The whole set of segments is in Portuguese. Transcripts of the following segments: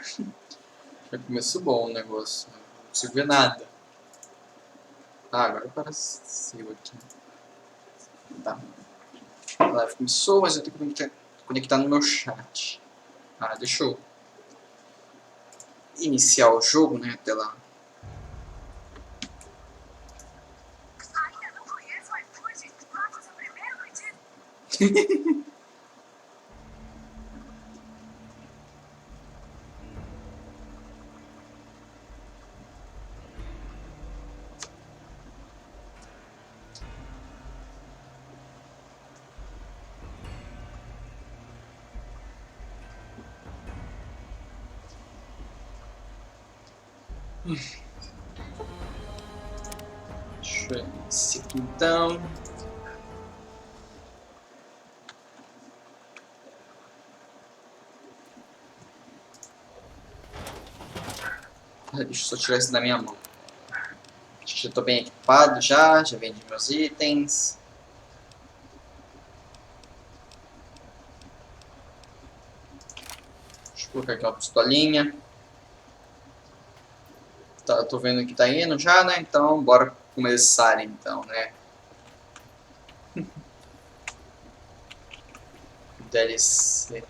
Já começou bom o negócio. Não consigo ver nada. Ah, agora apareceu aqui. Tá. A live começou, mas eu tenho que conectar no meu chat. Ah, deixa eu iniciar o jogo, né? Até lá. Deixa eu iniciar aqui então. Deixa eu só tirar isso da minha mão. Acho que já estou bem equipado já vendi meus itens. Deixa eu colocar aqui uma pistolinha. Tá, tô vendo que tá indo já, né? Então, bora começar então, né? DLC.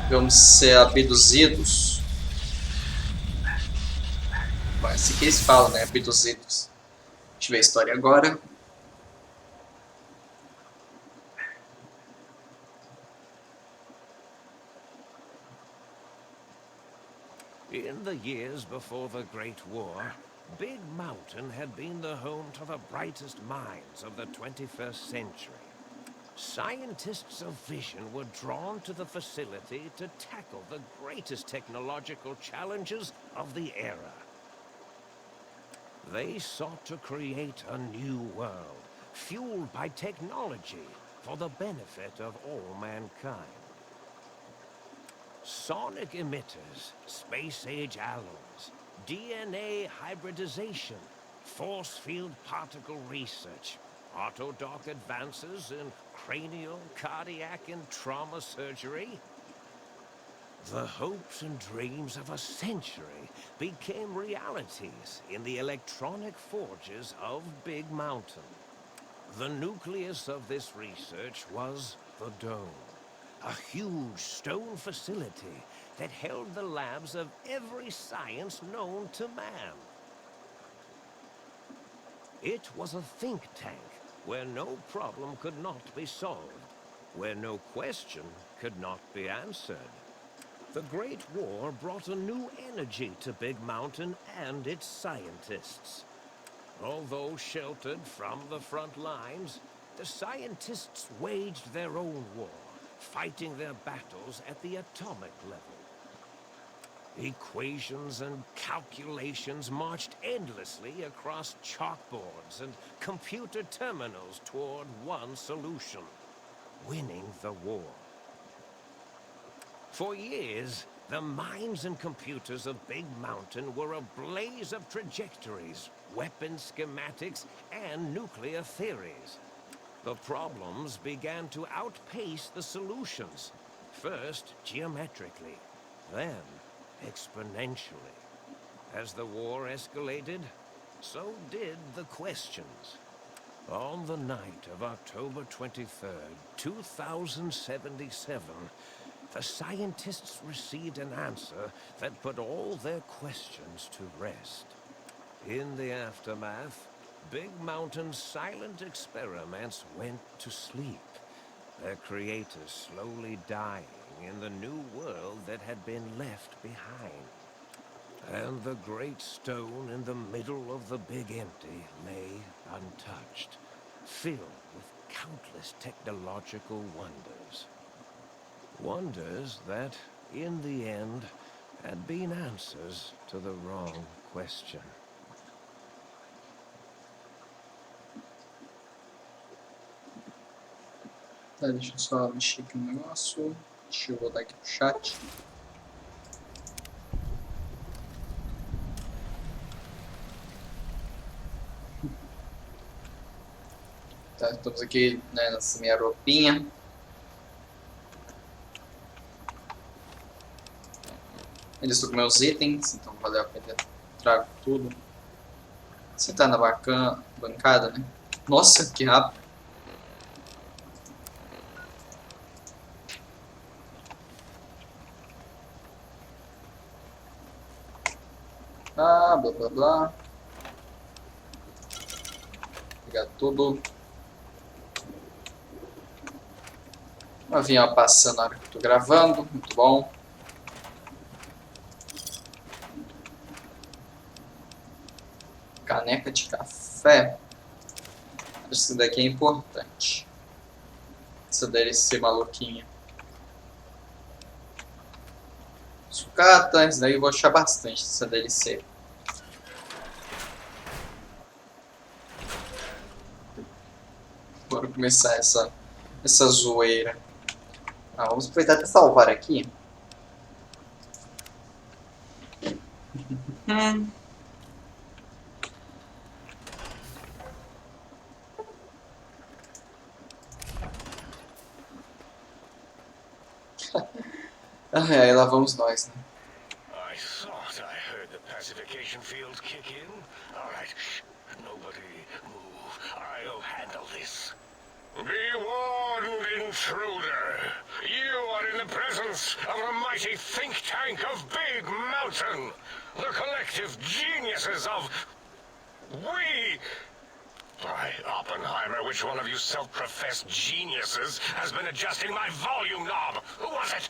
Vamos ser abduzidos. Bom, esse aqui eles falam, né? Abduzidos. Deixa eu ver a história agora. In the years before the Great War, Big Mountain had been the home to the brightest minds of the 21st century. Scientists of vision were drawn to the facility to tackle the greatest technological challenges of the era. They sought to create a new world, fueled by technology for the benefit of all mankind. Sonic emitters, space-age alloys, DNA hybridization, force field particle research, autodoc advances in cranial, cardiac, and trauma surgery. The hopes and dreams of a century became realities in the electronic forges of Big Mountain. The nucleus of this research was the Dome. A huge stone facility that held the labs of every science known to man. It was a think tank where no problem could not be solved, where no question could not be answered. The Great War brought a new energy to Big Mountain and its scientists. Although sheltered from the front lines, the scientists waged their own war, fighting their battles at the atomic level. Equations and calculations marched endlessly across chalkboards and computer terminals toward one solution: winning the war. For years, the minds and computers of Big Mountain were a blaze of trajectories, weapon schematics, and nuclear theories. The problems began to outpace the solutions, first geometrically, then exponentially. As the war escalated, so did the questions. On the night of October 23rd, 2077, the scientists received an answer that put all their questions to rest. In the aftermath, Big Mountain's silent experiments went to sleep, their creators slowly dying in the new world that had been left behind. And the great stone in the middle of the Big Empty lay untouched, filled with countless technological wonders. Wonders that, in the end, had been answers to the wrong question. Tá, deixa eu só mexer aqui no negócio. Deixa eu voltar aqui pro chat. Tá, estamos aqui, né, nessa minha roupinha. Ainda estou com meus itens, então valeu a pena. Trago tudo. Sentar na bancada, né? Nossa, que rápido. Ah, blá blá blá. Pegar tudo. Um avião passando na hora que eu tô gravando, muito bom. Caneca de café. Acho que isso daqui é importante. Essa DLC maluquinha. Sucata, isso daí eu vou achar bastante essa DLC. Bora começar essa zoeira. Vamos aproveitar até salvar aqui. Aí lá vamos nós, né? I thought I heard the pacification field kick in. All right, shh. Nobody move. I'll handle this. Be warned, intruder. You are in the presence of a mighty think tank of Big Mountain. The collective geniuses of... We... By Oppenheimer, which one of you self-professed geniuses has been adjusting my volume knob? Who was it?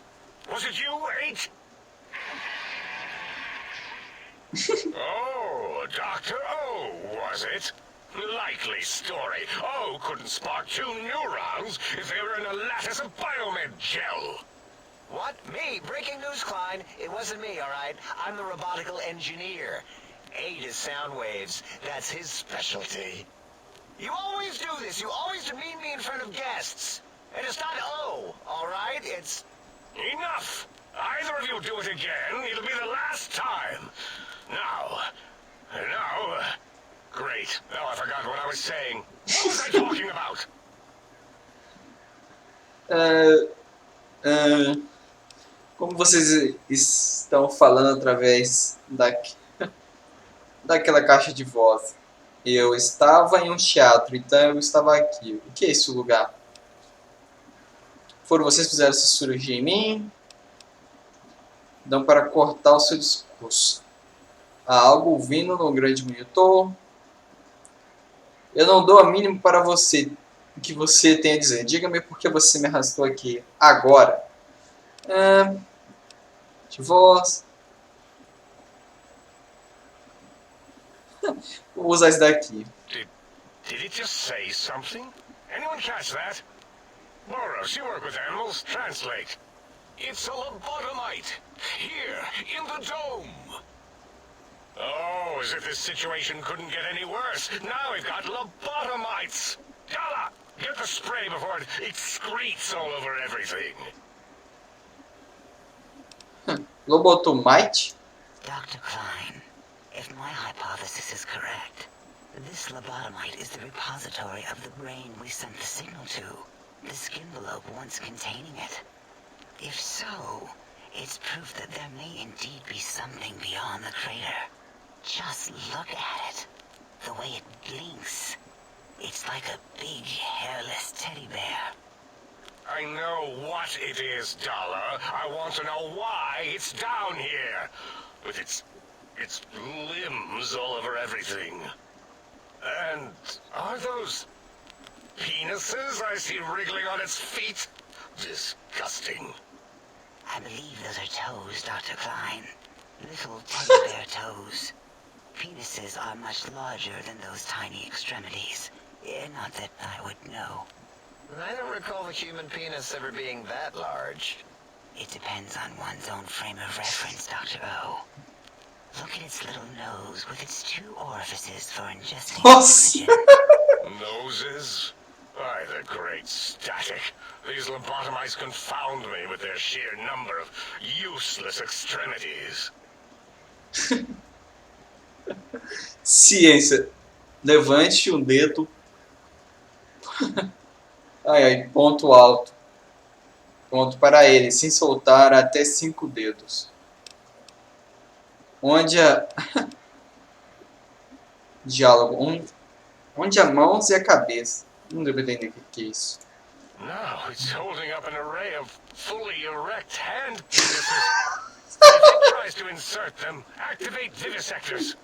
Was it you, H? Oh, Dr. O, was it? Likely story. O couldn't spark 2 neurons if they were in a lattice of biomed gel. What? Me? Breaking news, Klein. It wasn't me, all right? I'm the robotical engineer. Aid is sound waves. That's his specialty. You always do this. You always demean me in front of guests. And it's not O, all right? It's... Enough! Either of you do it again, it'll be the last time. Now... Great. Now I forgot what I was saying. What was I talking about? Como vocês estão falando através daquela caixa de voz? Eu estava em um teatro, então eu estava aqui. O que é esse lugar? Foram vocês que fizeram essa cirurgia em mim? Dão para cortar o seu discurso. Há algo vindo no grande monitor. Eu não dou a mínima para você. O que você tem a dizer? Diga-me por que você me arrastou aqui agora. De voz. Vou usar esse daqui. Did it just say something? Anyone catch that? Boros, you work with animals. Translate. It's a lobotomite. Here, in the dome. Oh, as if this situation couldn't get any worse. Now we've got lobotomites. Dalla, get the spray before it excretes all over everything. Lobotomite? Dr. Klein, if my hypothesis is correct, this lobotomite is the repository of the brain we sent the signal to. The skin envelope once containing it. If so, it's proof that there may indeed be something beyond the crater. Just look at it. The way it blinks. It's like a big, hairless teddy bear. I know what it is, Dollar. I want to know why it's down here. With its limbs all over everything. And are those penises I see wriggling on its feet? Disgusting. I believe those are toes, Dr. Klein. Little teddy bear toes. Penises are much larger than those tiny extremities. Not that I would know. I don't recall the human penis ever being that large. It depends on one's own frame of reference, Dr. O. Look at its little nose with its 2 orifices for ingesting Nossa! oxygen. Noses? By the great static. These lobotomites confound me with their sheer number of useless extremities. Ciência. Levante um dedo Ai, ai, ponto alto. Ponto para ele, sem soltar até 5 dedos. Onde a... Diálogo. Onde a mãos e a cabeça. Não devo entender o que é isso. Now it's holding up an array of fully erect hand penises. If it tries to insert them, activate vivisectors.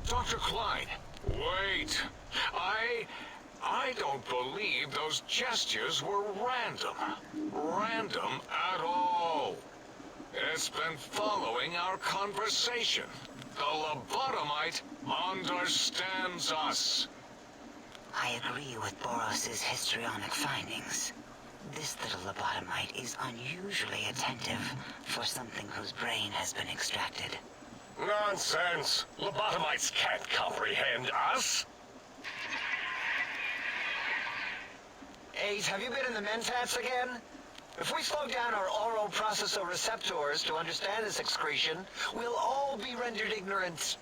Dr. Klein, wait. I don't believe those gestures were random. Random at all. It's been following our conversation. The lobotomite understands us. I agree with Boros's histrionic findings. This little lobotomite is unusually attentive for something whose brain has been extracted. Nonsense. Lobotomites can't comprehend us. 8, have you been in the mentats again? If we slow down our oral processoreceptors to understand this excretion, we'll all be rendered ignorant.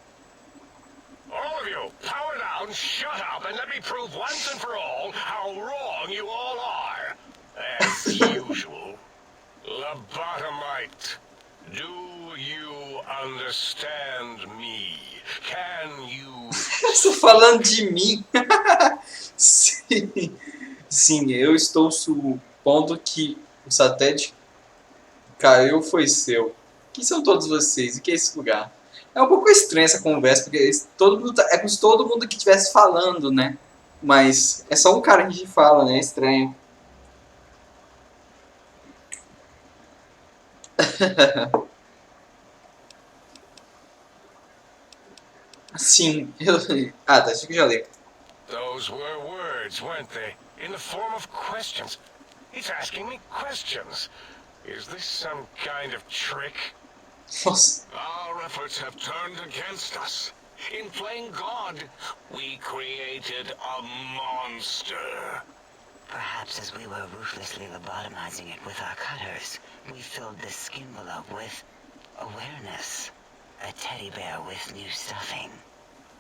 All of you, power down, shut up, and let me prove once and for all how wrong you all are. As usual. Lobotomite, do you understand me? Can you... Estou falando de mim. Sim. Sim, eu estou supondo que o satélite caiu foi seu. Quem são todos vocês? O que é esse lugar? É um pouco estranha essa conversa, porque todo mundo é como se todo mundo que estivesse falando, né? Mas é só um cara que fala, né? É estranho. Sim, eu... Ah, tá, acho que já li. Those were words, weren't they? In the form of questions. He's asking me questions. Is this some kind of trick? Nossa. Our efforts have turned against us. In playing God, we created a monster. Perhaps as we were ruthlessly lobotomizing it with our cutters, we filled this skin envelope with awareness. A teddy bear with new stuffing.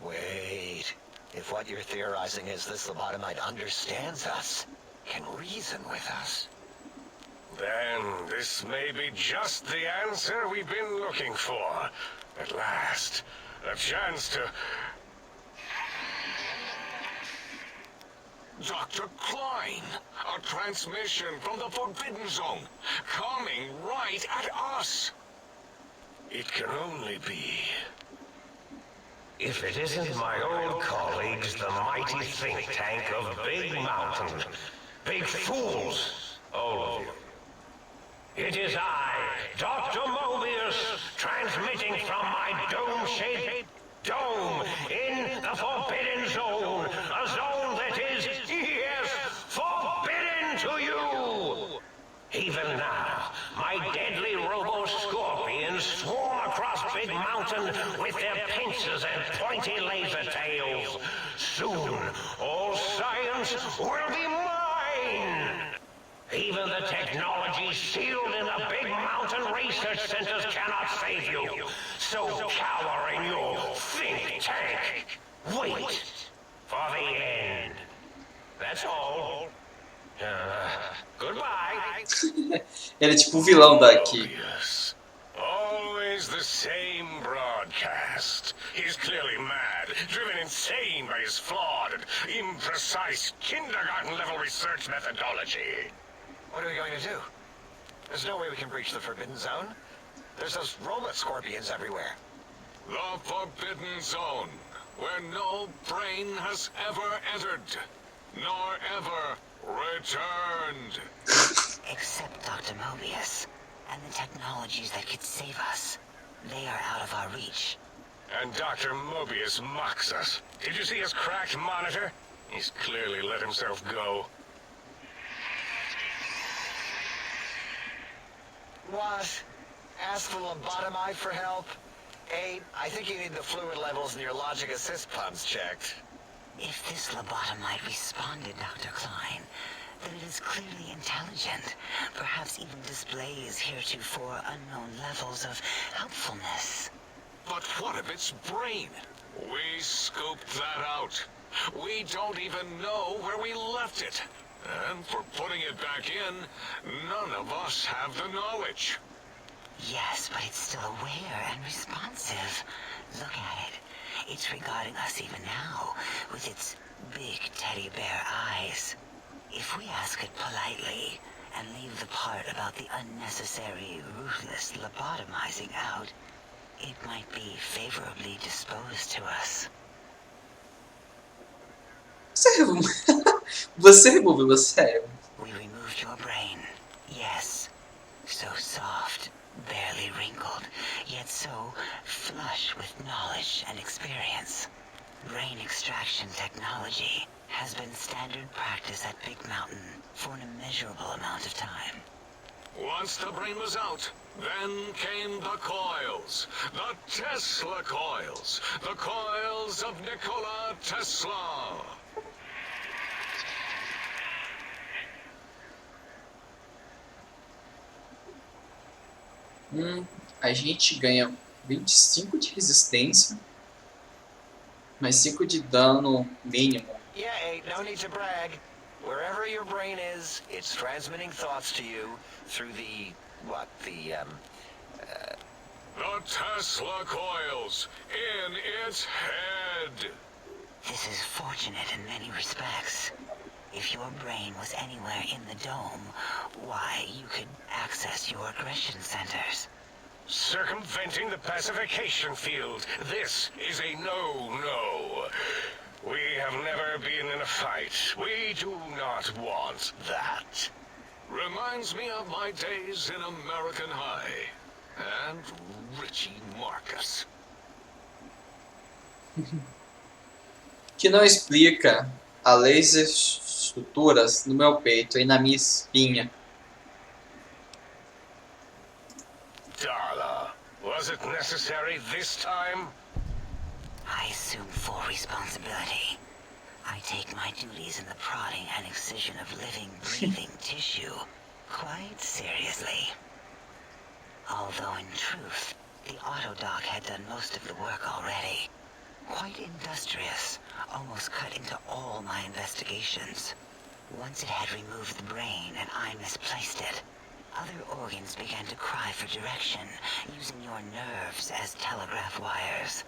Wait. If what you're theorizing is this lobotomite understands us, can reason with us, Then this may be just the answer we've been looking for. At last, a chance to... Dr. Klein, a transmission from the Forbidden Zone, coming right at us. It can only be... If it isn't my old colleagues, the mighty think tank of Big Mountain. Big fools, all of you. It is I, Dr. Mobius, transmitting from my dome-shaped dome in the Forbidden Zone. A zone that is, yes, forbidden to you. Even now, my deadly robo-scorpions swarm across Big Mountain with their pincers and pointy laser tails. Soon, all science will be mine. Even the technology sealed in the Big Mountain research centers cannot save you. So cower in your think tank. Wait for the end. That's all. Goodbye. Ele é tipo o vilão daqui. Yes. Always the same broadcast. He's clearly mad, driven insane by his flawed and imprecise kindergarten-level research methodology. what are we going to do? There's no way we can breach the Forbidden Zone. There's those robot scorpions everywhere. The Forbidden Zone, where no brain has ever entered, nor ever returned. Except Dr. Mobius and the technologies that could save us. They are out of our reach. And Dr. Mobius mocks us. Did you see his cracked monitor? He's clearly let himself go. What? Ask the lobotomite for help? 8, I think you need the fluid levels in your logic assist pumps checked. If this lobotomite responded, Dr. Klein, then it is clearly intelligent, perhaps even displays heretofore unknown levels of helpfulness. But what of its brain? We scoped that out. We don't even know where we left it. And for putting it back in, none of us have the knowledge. Yes, but it's still aware and responsive. Look at it. It's regarding us even now, with its big teddy bear eyes. If we ask it politely, and leave the part about the unnecessary, ruthless lobotomizing out, it might be favorably disposed to us. Você removeu o cérebro. We removed your brain. Yes. So soft, barely wrinkled, yet so flush with knowledge and experience. Brain extraction technology has been standard practice at Big Mountain for an immeasurable amount of time. Once the brain was out, then came the coils. The Tesla coils. The coils of Nikola Tesla. A gente ganha 25 de resistência, mais 5 de dano mínimo. Yeah, no need to brag. Wherever your brain is, it's transmitting thoughts to you through the Tesla coils in its head. This is fortunate in many respects. If your brain was anywhere in the dome, why, you could access your aggression centers. Circumventing the pacification field. This is a no-no. We have never been in a fight. We do not want that. Reminds me of my days in American High. And Richie Marcus. Que não explica a laser estruturas no meu peito e na minha espinha. Darla, was it necessary this time? I assume full responsibility. I take my duties in the prodding and excision of living, breathing tissue quite seriously. Although in truth, the autodoc had done most of the work already. Quite industrious, almost cut into all my investigations. Once it had removed the brain and I misplaced it, other organs began to cry for direction, using your nerves as telegraph wires.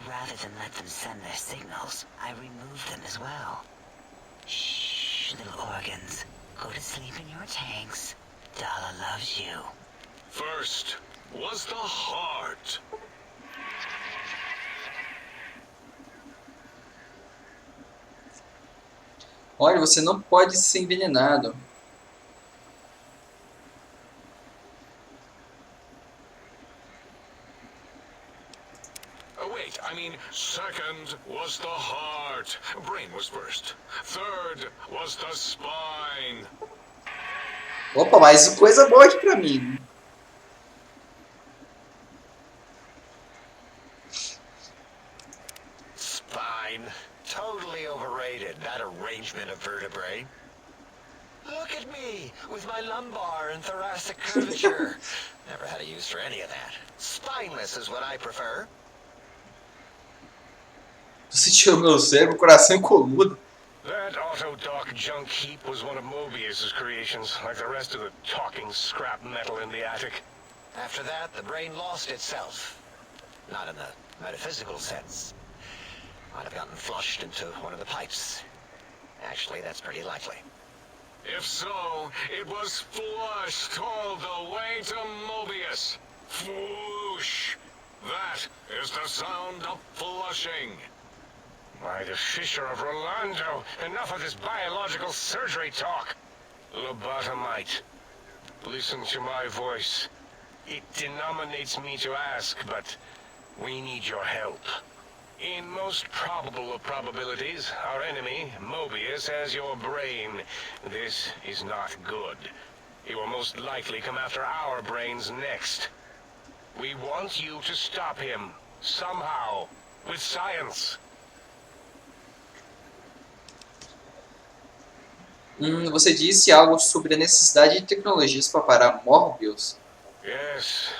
Rather than let them send their signals, I removed them as well. Shh, little organs. Go to sleep in your tanks. Dala loves you. First was the heart. Olha, você não pode ser envenenado. Wait, I mean, second was the heart. Brain was first. Third was the spine. Opa, mais coisa boa aqui pra mim. spine. Totally overrated, that arrangement of vertebrae. Look at me, with my lumbar and thoracic curvature. Never had a use for any of that. Spineless is what I prefer. Você tirou meu cérebro, coração e coluna. That autodoc junk heap was one of Mobius's creations, like the rest of the talking scrap metal in the attic. After that, the brain lost itself. Not in the metaphysical sense. Might have gotten flushed into one of the pipes. Actually, that's pretty likely. If so, it was flushed all the way to Mobius. Flush. That is the sound of flushing. By the Fisher of Rolando, enough of this biological surgery talk. Lobotomite, listen to my voice. It denominates me to ask, but we need your help. In most probable of probabilities, our enemy, Mobius, has your brain. This is not good. He will most likely come after our brains next. We want you to stop him, somehow, with science. Você disse algo sobre a necessidade de tecnologias para parar Morbius. Yes.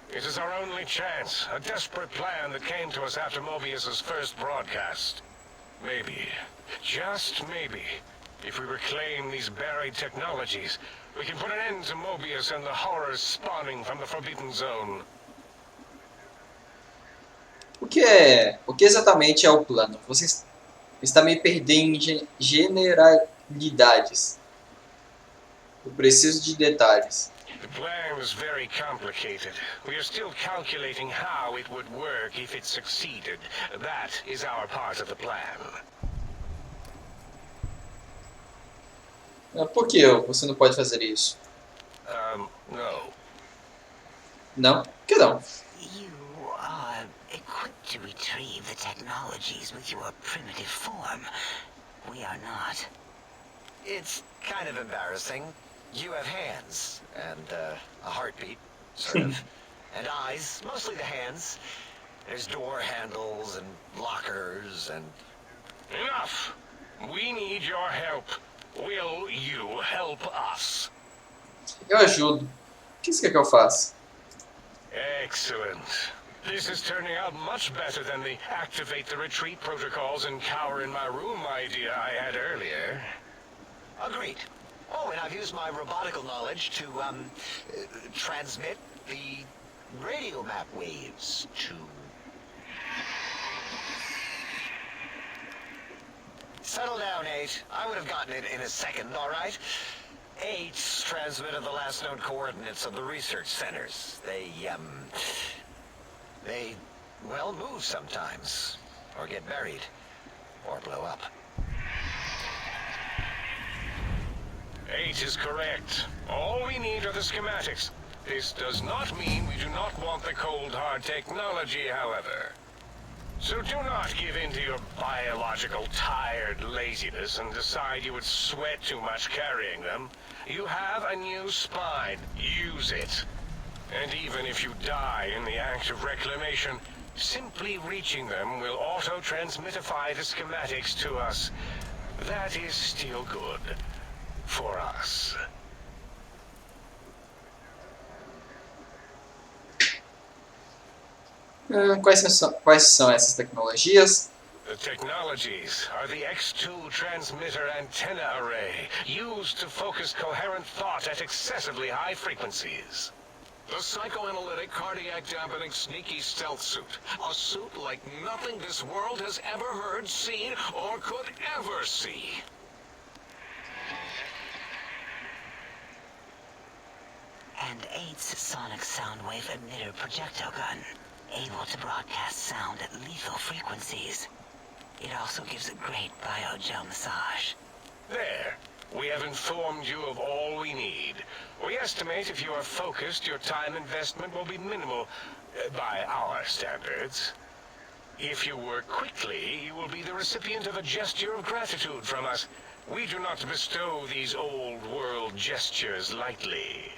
It is our only chance. A desperate plan that came to us after Mobius's first broadcast. Maybe, just maybe, If we reclaim these buried technologies, we can put an end to Mobius and the horrors spawning from the Forbidden Zone. O que exatamente é o plano? Você está me perdendo em generalidades. Eu preciso de detalhes. The plan is very complicated. We are still calculating how it would work if it succeeded. That is our part of the plan. Por que você não pode fazer isso? No. Não? Por que não? You are equipped to retrieve the technologies with your primitive form. We are not. It's kind of embarrassing. You have hands, and a heartbeat, sort of, and eyes, mostly the hands. There's door handles and lockers and... Enough! We need your help. Will you help us? Eu ajudo. O que você quer que eu faça? Excellent. This is turning out much better than the activate the retreat protocols and cower in my room idea I had earlier. Agreed. Oh, and I've used my robotical knowledge to, transmit the radio map waves to... Settle down, 8. I would have gotten it in a second, all right? 8's transmitted the last known coordinates of the research centers. They, well, move sometimes, or get buried, or blow up. 8 is correct. All we need are the schematics. This does not mean we do not want the cold hard technology, however. So do not give in to your biological tired laziness and decide you would sweat too much carrying them. You have a new spine. Use it. And even if you die in the act of reclamation, simply reaching them will auto-transmitify the schematics to us. That is still good. For us. Quais são essas tecnologias? The technologies are the X2 transmitter antenna array, used to focus coherent thought at excessively high frequencies. The psychoanalytic, cardiac dampening, sneaky stealth suit. A suit like nothing this world has ever heard, seen, or could ever see. And 8's sonic sound wave emitter projectile gun, able to broadcast sound at lethal frequencies. It also gives a great biogel massage. There. We have informed you of all we need. We estimate if you are focused, your time investment will be minimal, by our standards. If you work quickly, you will be the recipient of a gesture of gratitude from us. We do not bestow these old-world gestures lightly.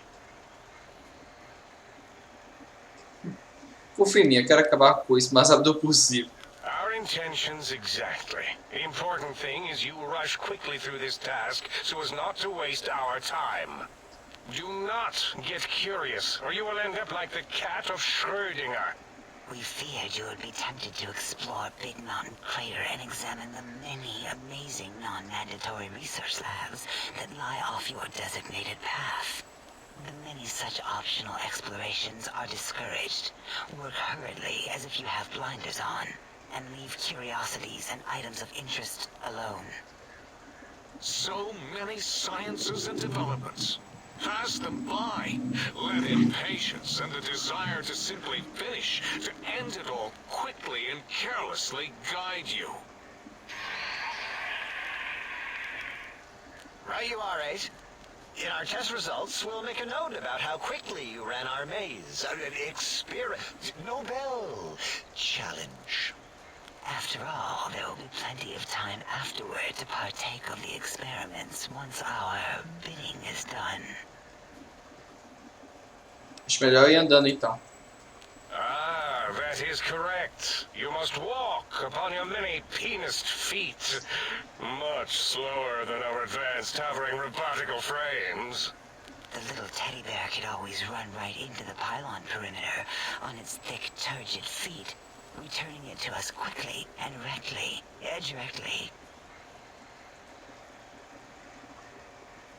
Confia em mim, eu quero acabar com isso o mais rápido possível. Our intentions exactly. The important thing is you rush quickly through this task so as not to waste our time. Do not get curious, or you will end up like the cat of Schrödinger. We feared you would be tempted to explore Big Mountain Crater and examine the many amazing non-mandatory research labs that lie off your designated path. The many such optional explorations are discouraged. Work hurriedly as if you have blinders on, and leave curiosities and items of interest alone. So many sciences and developments. Pass them by. Let impatience and the desire to simply finish, to end it all quickly and carelessly guide you. Right you are, 8. In our test results, we'll make a note about how quickly you ran our maze. Nobel challenge. After all, there will be plenty of time afterward to partake of the experiments once our bidding is done. Acho melhor ir andando então. Ah, that is correct. You must walk upon your many penised feet. Much slower than our advanced hovering robotical frames. The little teddy bear could always run right into the pylon perimeter on its thick, turgid feet, returning it to us quickly and directly.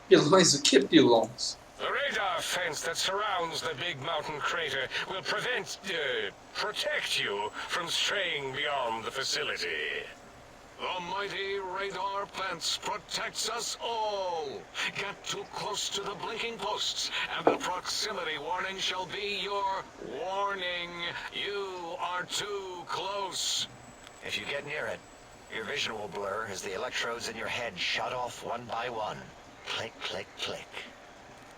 Pilões? O que é pilões? The radar fence that surrounds the big mountain crater will protect you from straying beyond the facility. The mighty radar fence protects us all. Get too close to the blinking posts, and the proximity warning shall be your warning. You are too close. If you get near it, your vision will blur as the electrodes in your head shut off one by one. Click, click, click.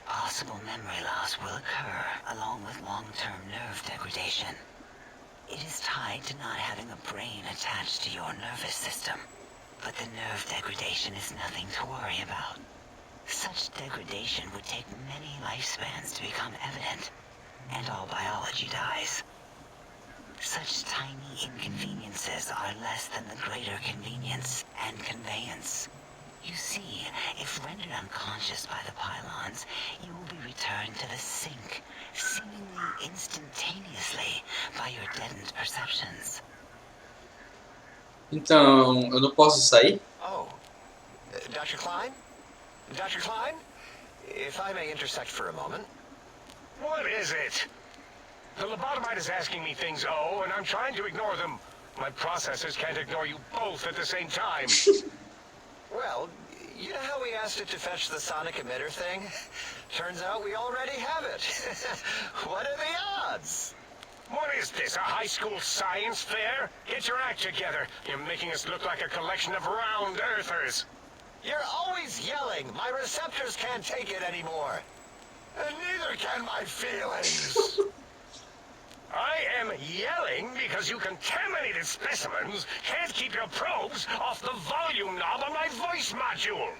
Possible memory loss will occur, along with long-term nerve degradation. It is tied to not having a brain attached to your nervous system. But the nerve degradation is nothing to worry about. Such degradation would take many lifespans to become evident, and all biology dies. Such tiny inconveniences are less than the greater convenience and conveyance. You see, if rendered unconscious by the pylons, you will be returned to the sink, seemingly instantaneously by your deadened perceptions. Então, eu não posso sair? Oh, Dr. Klein? Dr. Klein? If I may intersect for a moment. What is it? The lobotomite is asking me things, oh, and I'm trying to ignore them. My processors can't ignore you both at the same time. Well, you know how we asked it to fetch the sonic emitter thing? Turns out we already have it. What are the odds? What is this, a high school science fair? Get your act together. You're making us look like a collection of round earthers. You're always yelling. My receptors can't take it anymore. And neither can my feelings. I am yelling because you contaminated specimens can't keep your probes off the volume knob on my voice module.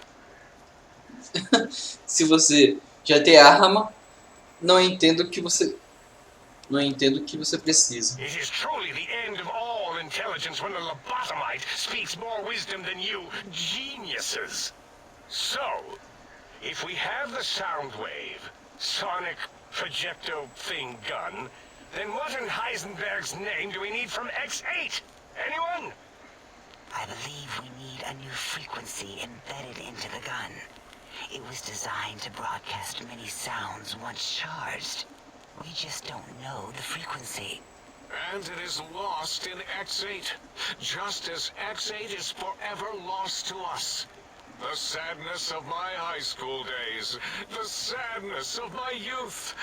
Se você já tem arma, não entendo o que você... Não entendo o que você precisa. It is truly the end of all intelligence when the lobotomite speaks more wisdom than you geniuses. So, if we have the sound wave, sonic projecto thing gun, then what in Heisenberg's name do we need from X8? Anyone? I believe we need a new frequency embedded into the gun. It was designed to broadcast many sounds once charged. We just don't know the frequency. And it is lost in X8, just as X8 is forever lost to us. The sadness of my high school days, the sadness of my youth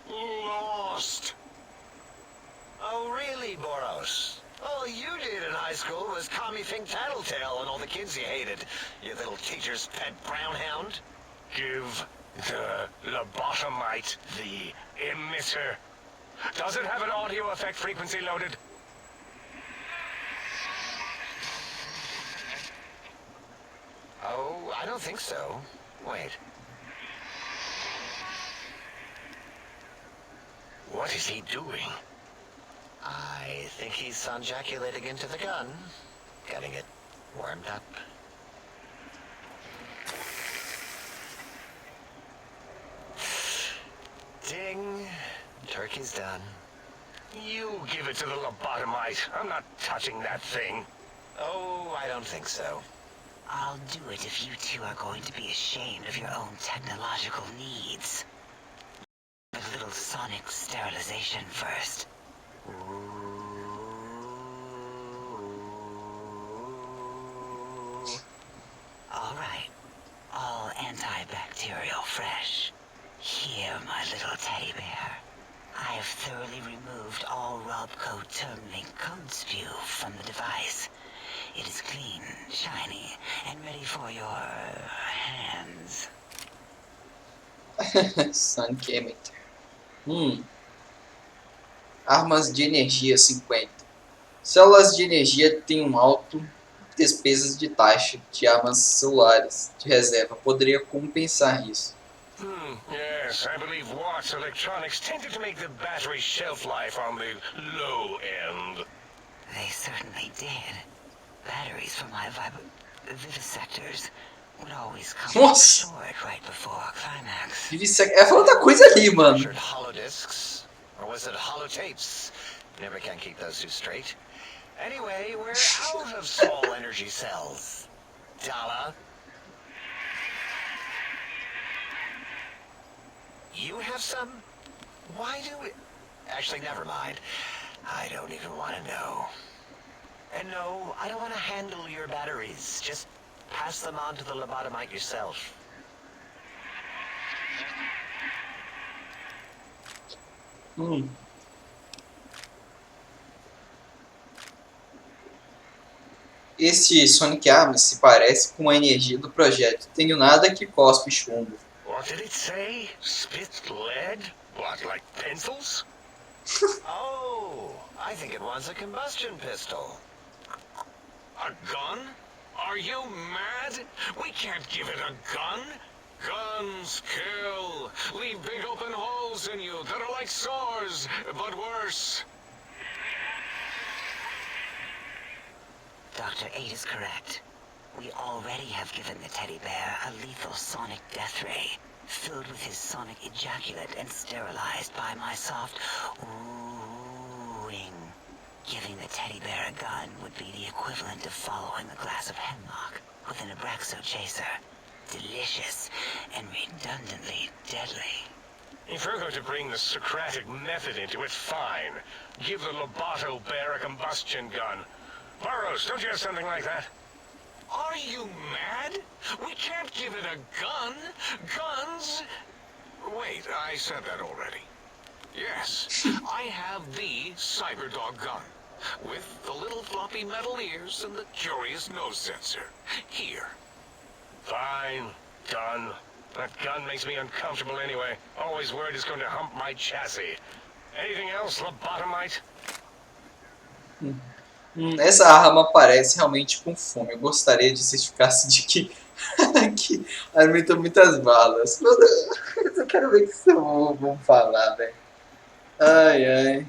lost. Oh, really, Boros? All you did in high school was call me Fink Tattletale and all the kids you hated, you little teacher's pet brown hound. Give the lobotomite the emitter. Does it have an audio effect frequency loaded? Oh, I don't think so. Wait. What is he doing? I think he's sonjaculating into the gun, getting it warmed up. Ding. Turkey's done. You give it to the lobotomite. I'm not touching that thing. Oh, I don't think so. I'll do it if you two are going to be ashamed of your own technological needs. A little sonic sterilization first. All right. All antibacterial fresh. Here, my little teddy bear. I have thoroughly removed all Robco terminate code spew from the device. It is clean, shiny, and ready for your hands. Sonic emitter. Armas de energia 50. Células de energia têm um alto despesas de taxa de armas celulares de reserva. Poderia compensar isso. Yes, I believe Watts Electronics tended to make the battery shelf life on the low end. They certainly did. Batteries for my vivisectors would always come up Nossa! short right before a climax. É falando da coisa ali, mano. Measured holodiscs? Or was it holotapes? Never can keep those two straight. Anyway, we're out of small energy cells. Dala. You have some? Why do we... Actually, never mind. I don't even want to know. And no, I don't want to handle your batteries. Just pass them on to the lobotomite yourself. Hum. Este Sonic Arm se parece com a energia do projeto. Tenho nada que cospe chumbo. What did it say? Spit lead? What, like pencils? Oh, I think it wants a combustion pistol. A gun? Are you mad? We can't give it a gun. Guns kill. Leave big open holes in you that are like sores, but worse. Dr. 8 is correct. We already have given the teddy bear a lethal sonic death ray, filled with his sonic ejaculate and sterilized by my soft oohing. Giving the teddy bear a gun would be the equivalent of following a glass of hemlock with an Abraxo chaser. Delicious and redundantly deadly. If you're going to bring the Socratic method into it, fine. Give the Loboto bear a combustion gun. Burroughs, don't you have something like that? Are you mad? We can't give it a gun. Guns... Wait, I said that already. Yes, I have the Cyberdog gun. With the little floppy metal ears and the curious nose sensor. Here. Fine. Done. That gun makes me uncomfortable anyway. Always worried it's going to hump my chassis. Anything else, lobotomite? Essa arma parece realmente com fome. Eu gostaria de certificar-se de que, que alimenta muitas balas. Meu Deus, eu quero ver o que vocês vão falar, velho. Ai, ai.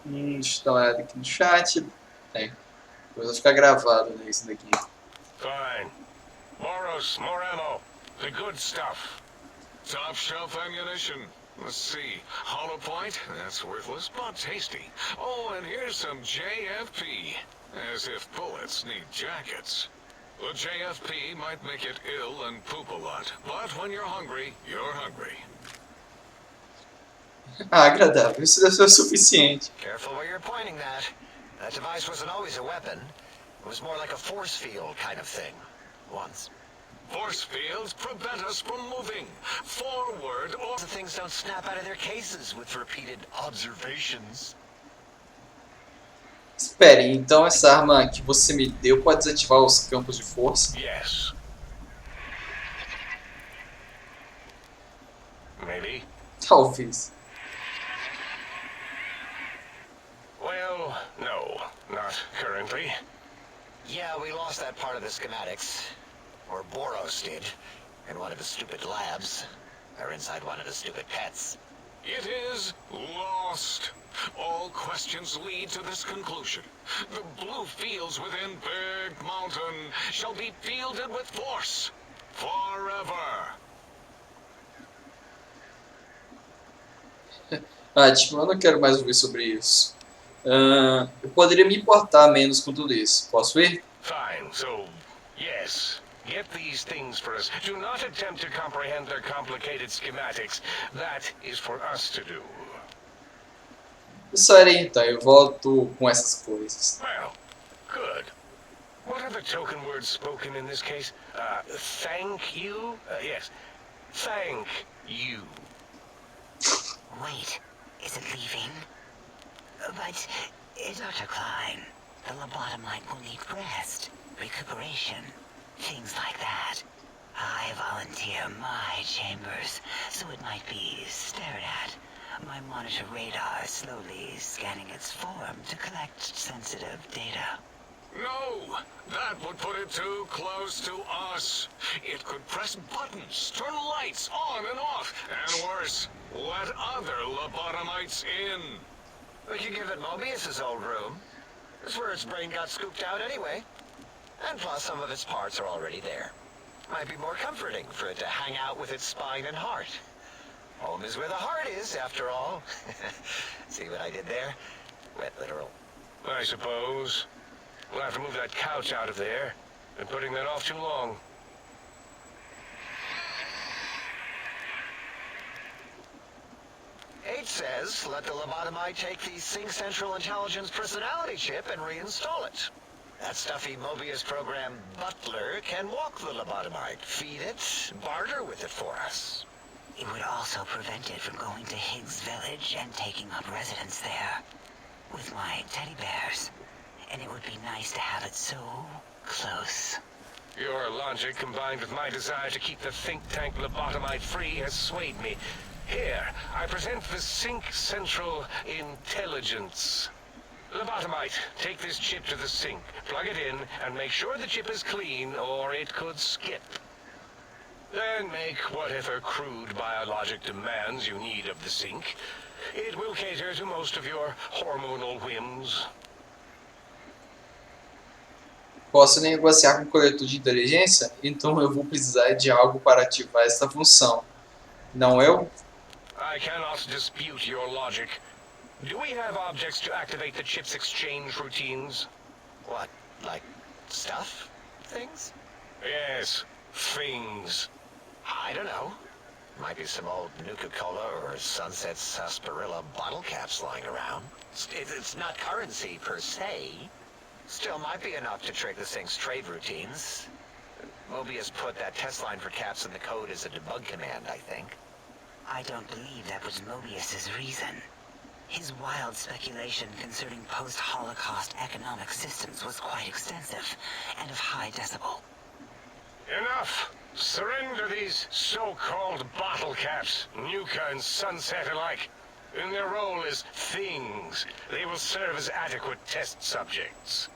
Deixa eu dar uma olhada aqui no chat. Depois vai ficar gravado, né, isso daqui. Fine. Boros, more ammo. The good stuff. Top shelf ammunition. Let's see. Hollow point? That's worthless, but tasty. Oh, and here's some JFP. As if bullets need jackets. The JFP might make it ill and poop a lot, but when you're hungry, you're hungry. Agradável. Isso deve ser o suficiente. Careful where you're pointing that. That device wasn't always a weapon. It was more like a force field kind of thing. Once. Force fields prevent us from moving forward or... The things don't snap out of their cases with repeated observations. Espere, então essa arma que você me deu pode desativar os campos de força? Yes. Maybe. Talvez. Well, no, not currently. Yeah, we lost that part of the schematics. Or Boros did. In one of his stupid labs. Or inside one of his stupid pets. It is lost. All questions lead to this conclusion. The blue fields within Big Mountain shall be fielded with force. Forever. Tipo, eu não quero mais ouvir sobre isso. Eu poderia me importar menos com tudo isso. Posso ir? Fine, so, yes. Get these things for us. Do not attempt to comprehend their complicated schematics. That is for us to do. Isso aí, então. Eu volto com essas coisas. Well, good. What are the token words spoken in this case? Thank you? Yes. Thank you. Wait, is it leaving? But, Dr. Klein, the lobotomite will need rest, recuperation, things like that. I volunteer my chambers, so it might be stared at. My monitor radar slowly scanning its form to collect sensitive data. No! That would put it too close to us. It could press buttons, turn lights on and off, and worse, let other lobotomites in. We could give it Mobius's old room. It's where its brain got scooped out anyway. And plus some of its parts are already there. Might be more comforting for it to hang out with its spine and heart. Home is where the heart is, after all. See what I did there? Wet literal. I suppose. We'll have to move that couch out of there. Been putting that off too long. It says let the lobotomite take the Sync Central Intelligence personality chip and reinstall it. That stuffy Mobius program butler can walk the lobotomite, feed it, barter with it for us. It would also prevent it from going to Higgs Village and taking up residence there with my teddy bears. And it would be nice to have it so close. Your logic combined with my desire to keep the think tank lobotomite free has swayed me. Here, I present the Sync Central Intelligence. Lobotomite, take this chip to the sink, plug it in, and make sure the chip is clean or it could skip. Then make whatever crude biologic demands you need of the sink. It will cater to most of your hormonal whims. Posso negociar com o coletor de inteligência? Então eu vou precisar de algo para ativar essa função. Não eu? I cannot dispute your logic. Do we have objects to activate the chip's exchange routines? What, like stuff? Things? Yes, things. I don't know. Might be some old Nuka-Cola or Sunset Sarsaparilla bottle caps lying around. It's not currency per se. Still might be enough to trick the Sync's trade routines. Mobius put that test line for caps in the code as a debug command, I think. I don't believe that was Mobius's reason. His wild speculation concerning post-Holocaust economic systems was quite extensive and of high decibel. Enough! Surrender these so-called bottle caps, Nuka and Sunset alike. In their role as things, they will serve as adequate test subjects.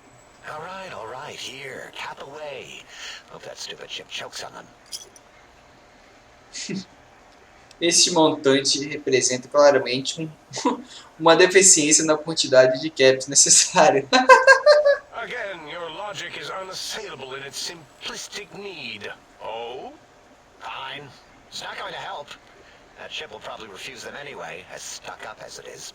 All right, here, cap away. Hope that stupid chip chokes on them. Este montante representa claramente uma deficiência na quantidade de caps necessária. Again, your logic is unassailable in its simplistic need. Oh? Fine. It's not going to help. That chip will probably refuse them anyway, as stuck up as it is.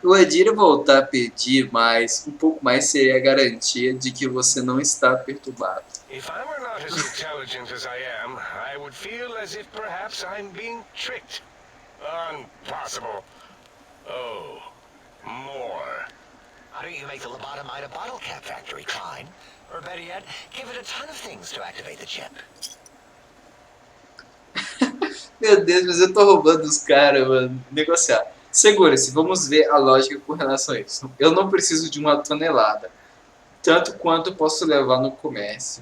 O Adira voltar a pedir mais, um pouco mais seria a garantia de que você não está perturbado. If I were not as intelligent as I am, I would feel as if perhaps I'm being tricked. Impossible. Oh, more. Why don't you make the lobotomite a bottle cap factory, Klein? Or better yet, give it a ton of things to activate the chip. Meu Deus, mas eu tô roubando os caras, mano. Negociar. Segura-se, vamos ver a lógica com relação a isso. Eu não preciso de uma tonelada. Tanto quanto posso levar no comércio.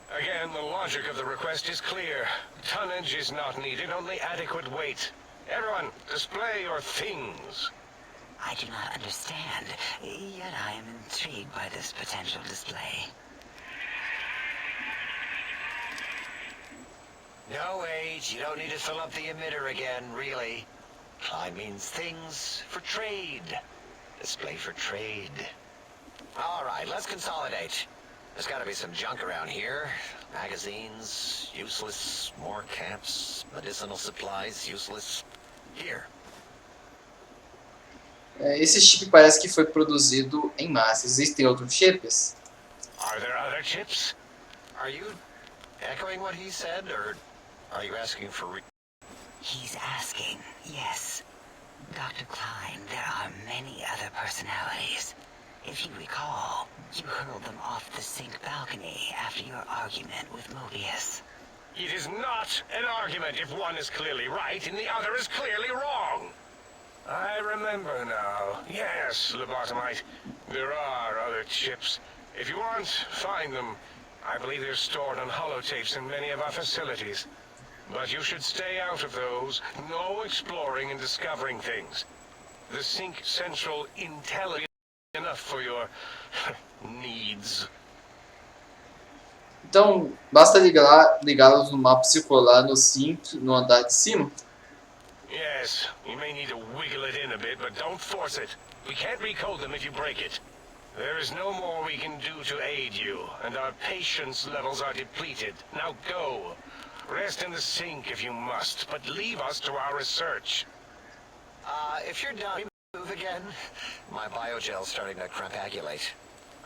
Again, the logic of the request is clear. Tonnage is not needed, only adequate weight. Everyone, display your things. I do not understand, yet I am intrigued by this potential display. No, wait, you don't need to fill up the emitter again, really. Klein means things for trade. Display for trade. All right, let's consolidate. There's got to be some junk around here. Magazines, useless. More camps, medicinal supplies, useless. Here. Esse chip parece que foi produzido em massa. Existem outros chips? Are there other chips? Are you echoing what he said, or are you asking for He's asking, yes. Dr. Klein, there are many other personalities. If you recall, you hurled them off the Sync balcony after your argument with Mobius. It is not an argument if one is clearly right and the other is clearly wrong. I remember now. Yes, lobotomite. There are other chips. If you want, find them. I believe they're stored on holotapes in many of our facilities. But you should stay out of those. No exploring and discovering things. The Sync Central Intelligence is enough for your needs. Então, basta ligá-los no mapa circular no Sync, no andar de cima? Yes, you may need to wiggle it in a bit, but don't force it. We can't recode them if you break it. There is no more we can do to aid you, and our patience levels are depleted. Now go. Rest in the sink if you must, but leave us to our research. if you're done, move again. My biogel's starting to crampagulate.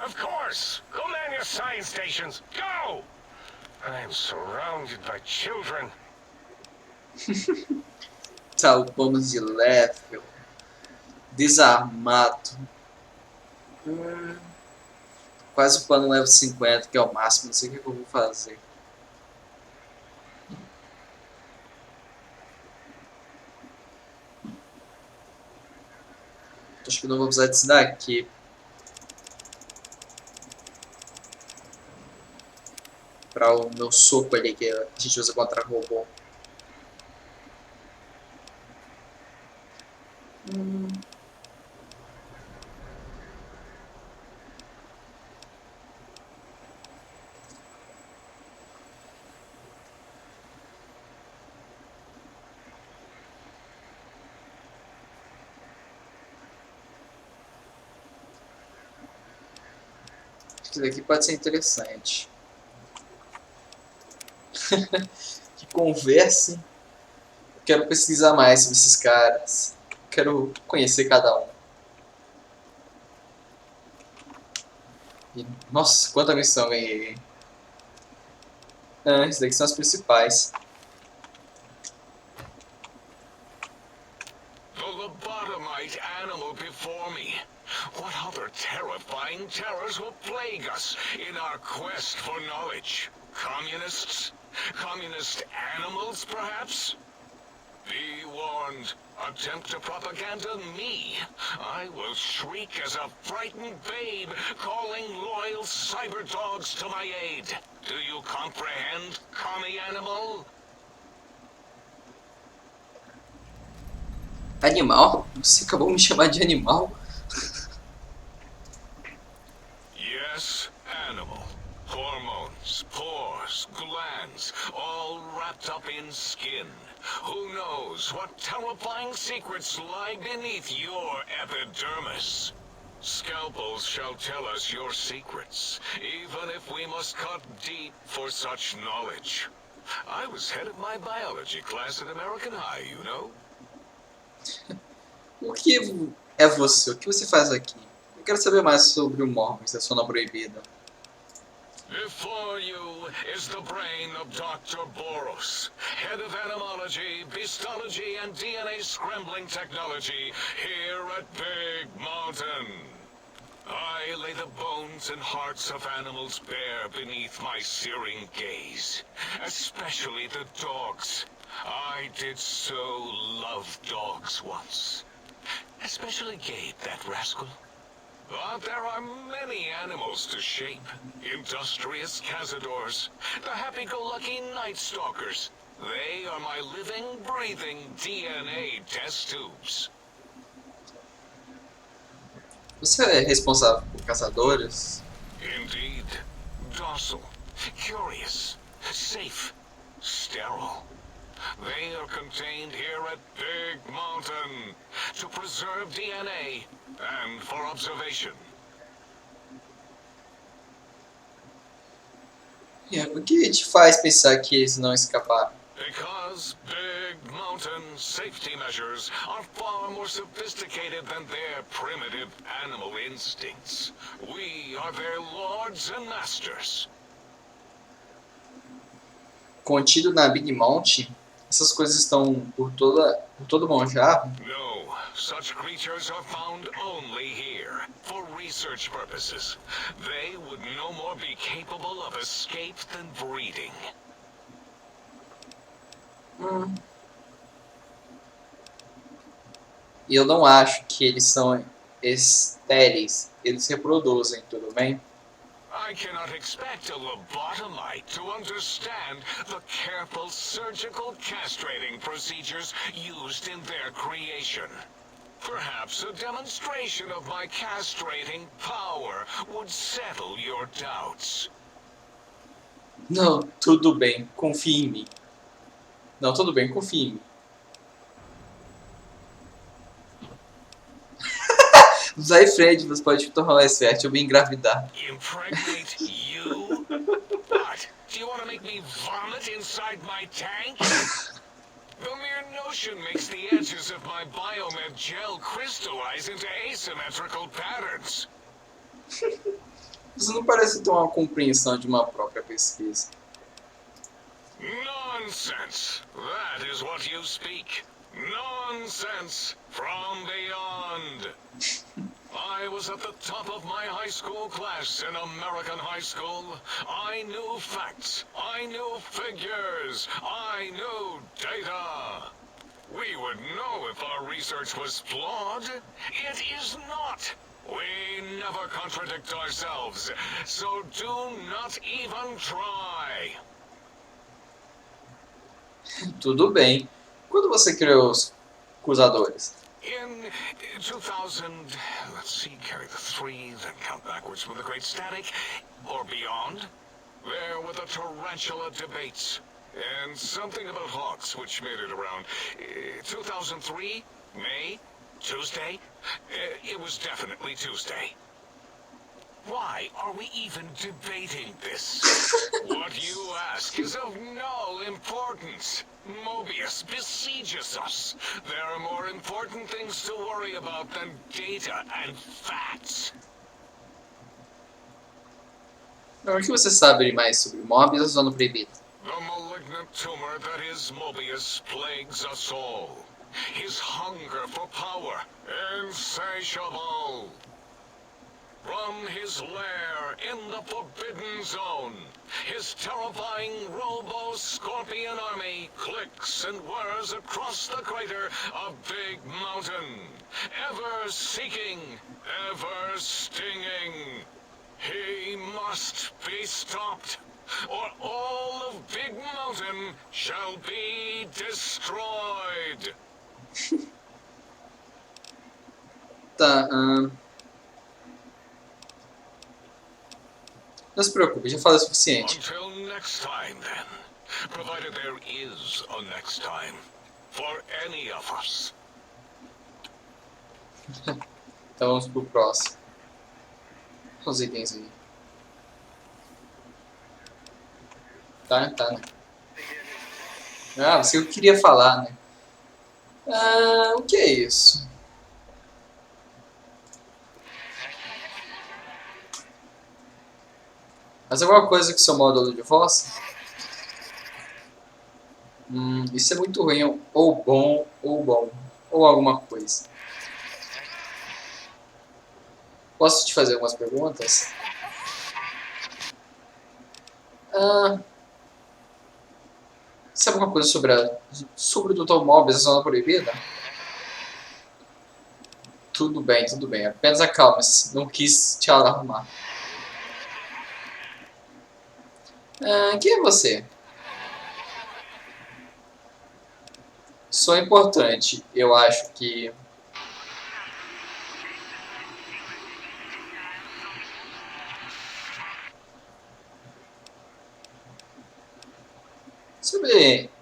Of course! Go man your science stations! Go! I am surrounded by children. Tá, o bônus de level. Desarmado. Quase o plano level 50, que é o máximo. Não sei o que eu vou fazer. Acho que não vou precisar disso daqui. Para o meu soco ali que a gente usa contra robô. Isso daqui pode ser interessante. Que converse. Quero pesquisar mais sobre esses caras. Quero conhecer cada um. E, nossa, quanta missão ganhei. Esses daqui são as principais. The lobotomite animal before me. What other terrifying terrors will plague us in our quest for knowledge? Communists? Communist animals, perhaps? Be warned. Attempt to propaganda me. I will shriek as a frightened babe, calling loyal cyber dogs to my aid. Do you comprehend, commie animal? Animal? Você acabou de me chamar de animal? Yes, animal. Hormones, pores, glands, all wrapped up in skin. Who knows what terrifying secrets lie beneath your epidermis? Scalpels shall tell us your secrets, even if we must cut deep for such knowledge. I was head of my biology class at American High, you know? O que é você? O que você faz aqui? Eu quero saber mais sobre o Mormons, a zona proibida. Before you is the brain of Dr. Boros, head of animology, beastology, and DNA scrambling technology here at Big Mountain. I lay the bones and hearts of animals bare beneath my searing gaze, especially the dogs. I did so love dogs once. Especially Gabe, that rascal. But there are many animals to shape. Industrious cazadors, the happy-go-lucky night stalkers. They are my living, breathing DNA test tubes. Você é responsável por caçadores? Indeed. Docile, curious, safe, sterile. They are contained here at Big Mountain to preserve DNA and for observation. O que te faz pensar que eles não escaparam? Because Big Mountain safety measures are far more sophisticated than their primitive animal instincts. We are their lords and masters. Contido na Big Mountain, essas coisas estão por todo Monjarro? No, such creatures are found only here, for research purposes. They would no more be capable of escape than breeding. E eu não acho que eles são estéreis. Eles reproduzem, tudo bem? I cannot expect a lobotomite to understand the careful surgical castrating procedures used in their creation. Perhaps a demonstration of my castrating power would settle your doubts. Não, tudo bem, confie em mim. Não, tudo bem, confie em mim. Usar Fred, você pode tornar mais fértil ou me engravidar. Impregnate you? What? Do you want to make me vomit inside my tank? The mere notion makes the edges of my biomed gel crystallize into asymmetrical patterns. Você não parece ter uma compreensão de uma própria pesquisa. Nonsense! That is what you speak. Nonsense from beyond. I was at the top of my high school class in American high school. I knew facts. I knew figures. I knew data. We would know if our research was flawed. It is not. We never contradict ourselves, so do not even try. Tudo bem. Quando você criou os cruzadores? In 2000, let's see, carry the 3, then count backwards from the Great Static, or beyond. There were the tarantula debates, and something about hawks, which made it around 2003, May, Tuesday. It was definitely Tuesday. Why are we even debating this? What you ask is of no importance. Mobius besieges us. There are more important things to worry about than data and facts. O que você sabe mais sobre Mobius, a Zona Proibida? The malignant tumor that is Mobius plagues us all. His hunger for power, insatiable. From his lair in the Forbidden Zone, his terrifying Robo-Scorpion army clicks and whirs across the crater of Big Mountain, ever seeking, ever stinging. He must be stopped, or all of Big Mountain shall be destroyed. Tá, não se preocupe, já falei o suficiente. Until next time, then. Provided there is a next time. For any of us. Então vamos pro próximo. Os itens aí. Tá, né? Ah, você que eu queria falar, né? O que é isso? Mas alguma coisa com seu módulo de voz? Isso é muito ruim, ou bom, ou alguma coisa. Posso te fazer algumas perguntas? Sabe alguma coisa sobre o Dr. Mobius, a Zona Proibida? Tudo bem, apenas acalme-se, não quis te alarmar. Quem é você? Sou importante, eu acho que...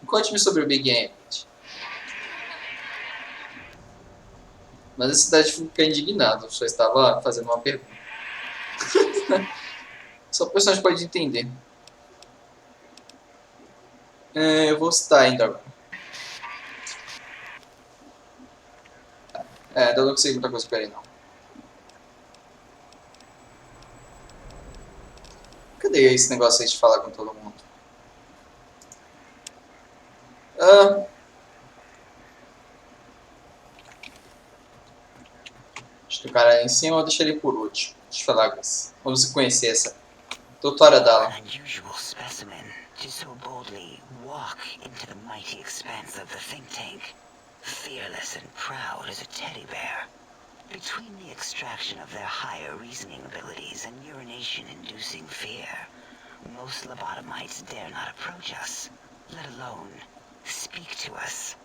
Conte-me sobre o Big End. Mas a cidade fica indignada, só estava fazendo uma pergunta. Só o personagem pode entender. Eu vou citar ainda agora. Ainda não consegui muita coisa com ele, não. Cadê esse negócio aí de falar com todo mundo? Acho que o cara aí em cima eu deixaria por último. Deixa eu falar com isso. Vamos conhecer essa doutora Dalla. Unusual specimen to so boldly walk into the mighty expanse of the think tank, fearless and proud as a teddy bear. Between the extraction of their higher reasoning abilities and urination-inducing fear, most lobotomites dare not approach us, let alone speak to us.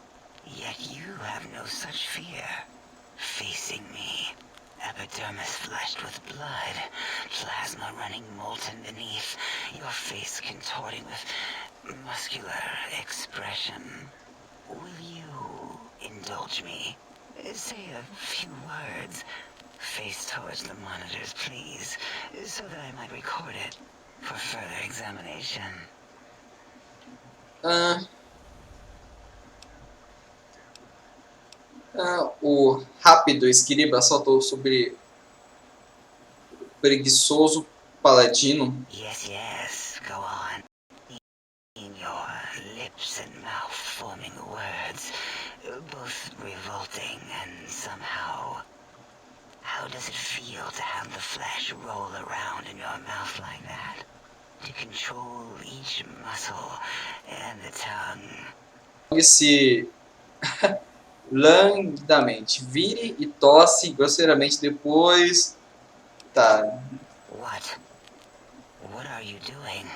Yet you have no such fear. Facing me, epidermis flushed with blood, plasma running molten beneath, your face contorting with muscular expression. Will you indulge me? Say a few words. Face towards the monitors, please, so that I might record it for further examination. O rápido escriba saltou sobre o preguiçoso paladino. Yes, go on. In your lips and mouth forming words, both revolting and somehow... How does it feel to have the flesh roll around in your mouth like that? To control each muscle and the tongue. Se languidamente vire e tosse grosseiramente depois. Tá. What? What are you doing?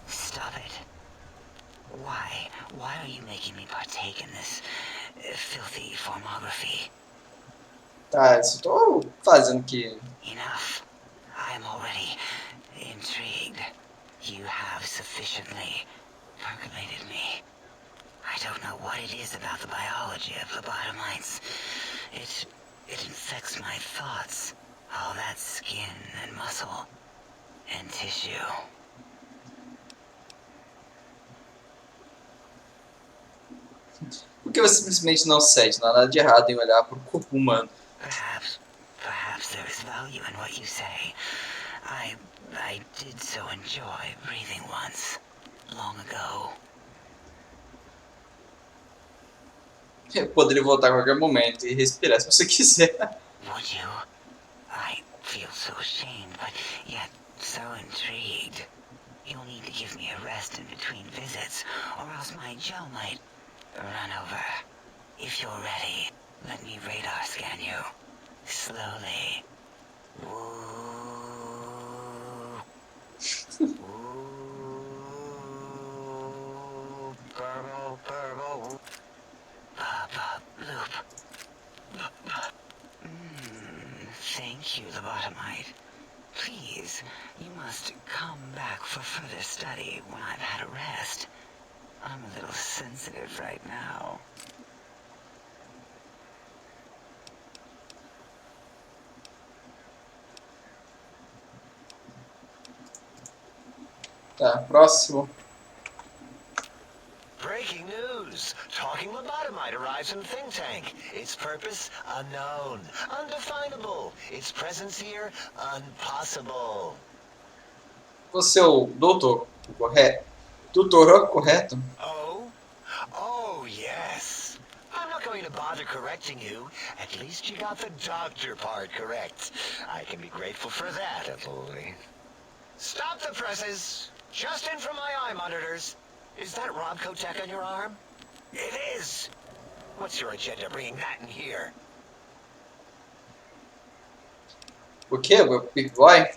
Stop it. Why? Why are you making me partake in this filthy formography? Tá, só tô fazendo que. Enough. I am already intrigued. You have sufficiently percolated me. I don't know what it is about the biology of lobotomites. It infects my thoughts. All that skin and muscle and tissue. Por que você simplesmente não sente? Não há nada de errado em olhar para o corpo humano. Perhaps there is value in what you say. I did so enjoy breathing once, long ago. Eu poderia voltar a qualquer momento e respirar se você quiser. Would you? I feel so ashamed, but yet so intrigued. You'll need to give me a rest in between visits, or else my jaw might run over. If you're ready, let me radar scan you. Slowly. Ooh. Purple. Loop. Thank you, lobotomite. Please, you must come back for further study when I've had a rest. I'm a little sensitive right now. Tá, próximo. Breaking news! Talking lobotomite arrives in think tank. Its purpose, unknown. Undefinable. Its presence here, impossible. Você é o doutor, correto? Doutor, correto? Oh, yes. I'm not going to bother correcting you. At least you got the doctor part correct. I can be grateful for that, at least. Stop the presses. Just in from my eye monitors. Is that Robco tech on your arm? It is. What's your agenda bringing that in here? O quê? Big Boy?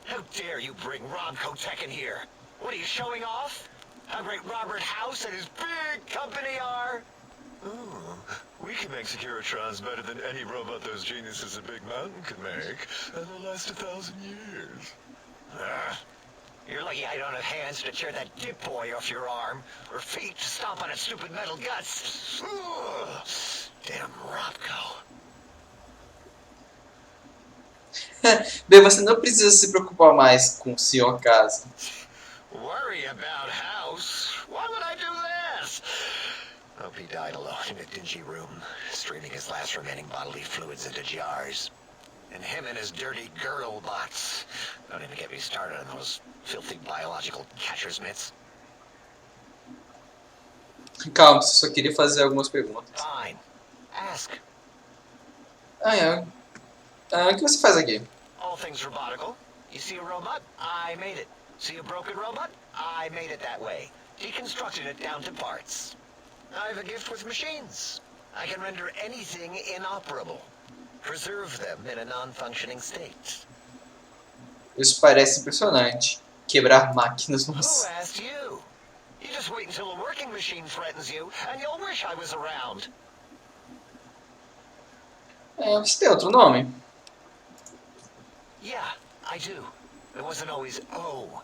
How dare you bring Robco tech in here? What are you showing off? How great Robert House and his big company are? Oh, we can make Securitrons better than any robot those geniuses at Big Mountain could make, and they'll last 1,000 years. You're lucky I don't have hands to tear that dip boy off your arm, or feet to stomp on its stupid metal guts. Ugh. Damn Robco. Bem, você não precisa se preocupar mais com o senhor casa. Worry about House? Why would I do that? Hope he died alone in a dingy room, straining his last remaining bodily fluids into jars. And him and his dirty girdle bots. Don't even get me started on those filthy biological catcher's mitts. Calma, você só queria fazer algumas perguntas. Fine. Ask. O que você faz aqui? All things robotical. You see a robot? I made it. See a broken robot? I made it that way. Deconstructed it down to parts. I have a gift with machines. I can render anything inoperable. Preserve them in a non-functioning state. Isso parece impressionante. Quebrar máquinas, Who nossa. asked you? You just wait until a working machine threatens you, and you'll wish I was around. Você tem outro nome? Yeah, I do. It wasn't always O.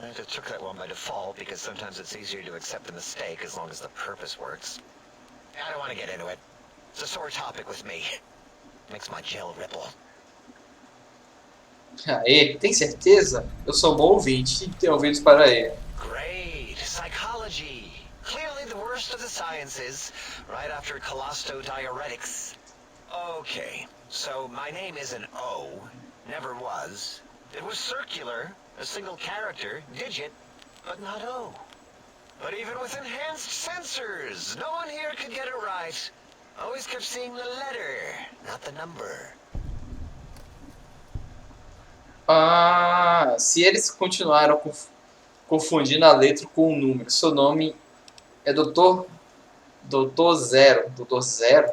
I just took that one by default because sometimes it's easier to accept the mistake as long as the purpose works. I don't want to get into it. It's a sore topic with me. Makes my gel ripple. Aê, tem certeza? Eu sou um bom ouvinte e tenho ouvidos para ele. Great. Psychology. Clearly the worst of the sciences, right after collostodiuretics. Okay, so my name isn't O. Never was. It was circular, a single character, digit, but not O. But even with enhanced sensors, no one here could get it right. Always kept seeing the letter, not the number. Ah, se eles continuaram confundindo a letra com o número, seu nome é Doutor Zero. Doutor Zero?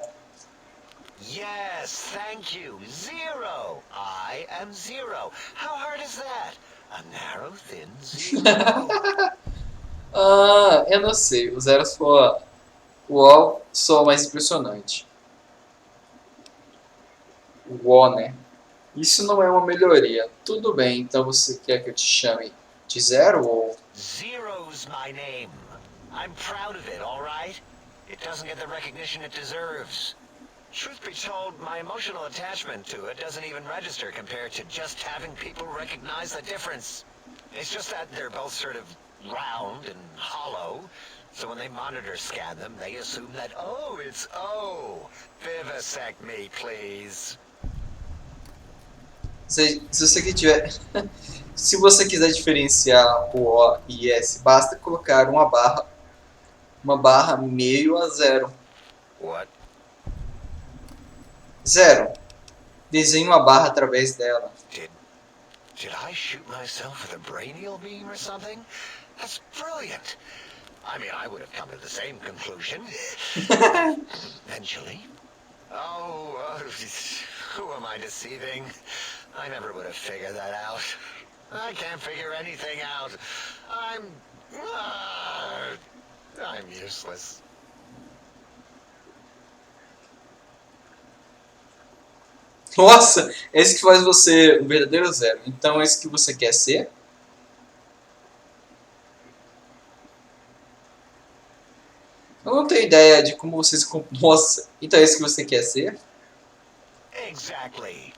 Yes, thank you. Zero. I am zero. How hard is that? A narrow, thin zero. Ah, eu não sei. O Zero soa. O O soa mais impressionante. O O, né? Isso não é uma melhoria. Tudo bem, então você quer que eu te chame de Zero ou... Zero's my name. I'm proud of it, all right? It doesn't get the recognition it deserves. Truth be told, my emotional attachment to it doesn't even register compared to just having people recognize the difference. It's just that they're both sort of round and hollow, so when they monitor scan them, they assume that, oh, it's O. Vivisect me, please. Se você tiver... Se você quiser diferenciar o O e S, basta colocar uma barra meio a zero. What? Zero. Desenhe uma barra através dela. Did I shoot myself with a brainial beam or something? That's brilliant. I mean, I would have come to the same conclusion. Eventually. Oh, who am I deceiving? I never would have figured that out. I can't figure anything out. I'm useless. Nossa, esse que faz você um verdadeiro Zero. Então é esse que você quer ser? Eu não tenho ideia de como você se... Nossa, então é esse que você quer ser? Exactly.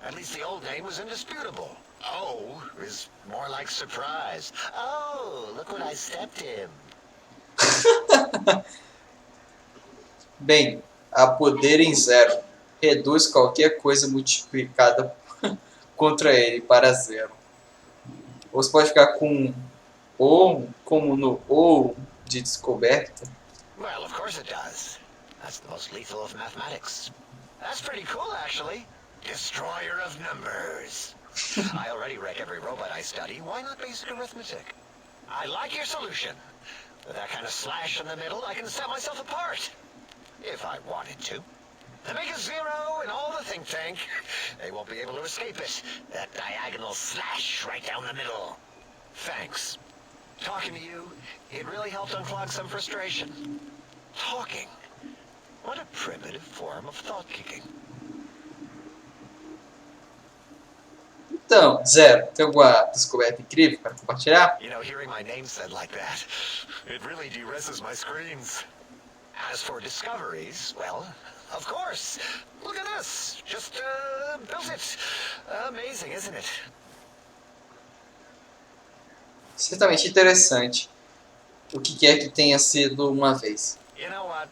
At least the old name was indisputable. O is more like surprise. Oh, look what I stepped in. Bem, há poder em zero. Reduz qualquer coisa multiplicada contra ele para zero. Ou você pode ficar com ou, como no ou de descoberta. Well, of course it does. That's the most lethal of mathematics. That's pretty cool, actually. Destroyer of numbers. I already wreck every robot I study. Why not basic arithmetic? I like your solution. With that kind of slash in the middle, I can set myself apart. If I wanted to. And make a zero in all the think tank. They won't be able to escape it. That diagonal slash right down the middle. Thanks. Talking to you, it really helped unclog some frustration. Talking. What a primitive form of thought kicking. Então, Zero, tem alguma descoberta incrível para compartilhar? You know, hearing my name said like that, it really de-reses my screens. As for discoveries, well, of course. Look at this. Just built it. Amazing, isn't it? Certamente interessante. O que quer que tenha sido uma vez. You know what?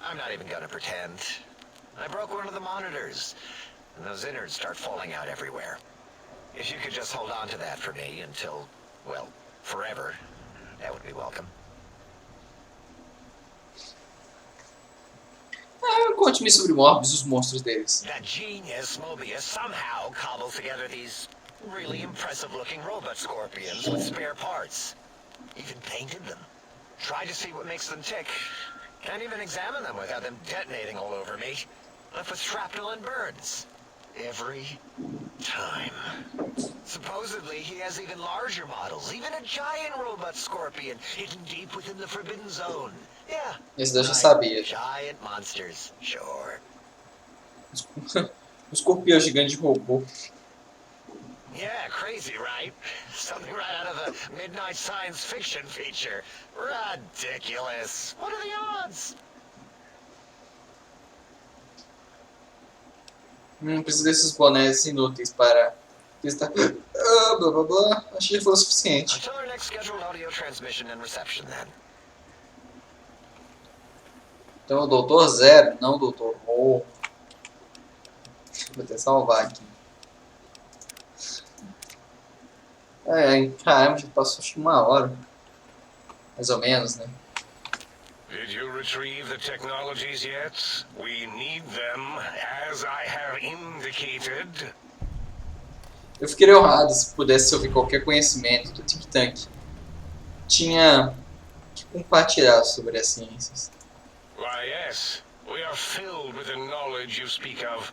I'm not even gonna pretend. I broke one of the monitors, and those innards start falling out everywhere. If you could just hold on to that for me until, well, forever, that would be welcome. Conte-me sobre Morbius e os monstros deles. That genius Mobius somehow cobbles together these really impressive-looking robot scorpions with spare parts. Even painted them. Tried to see what makes them tick. Can't even examine them without them detonating all over me. Left with shrapnel and burns. Every time. Supposedly, he has even larger models, even a giant robot scorpion hidden deep within the Forbidden Zone. Yeah. Esse eu já right. sabia. Giant monsters, sure. O escorpião gigante de robô. Yeah, crazy, right? Something right out of a midnight science fiction feature. Ridiculous. What are the odds? Preciso desses bonés inúteis para testar. Blá blá blá. Achei que foi o suficiente. Until our next scheduled audio transmission and reception, then. Então o Doutor Zero, não o Doutor O. Vou até salvar aqui. Caramba, já passou acho que 1 hora. Mais ou menos, né? Did you retrieve the technologies yet? We need them, as I have indicated. Eu fiquei honrado se pudesse ouvir qualquer conhecimento do Think Tank. Tinha que compartilhar sobre as ciências. Why, yes. We are filled with the knowledge you speak of.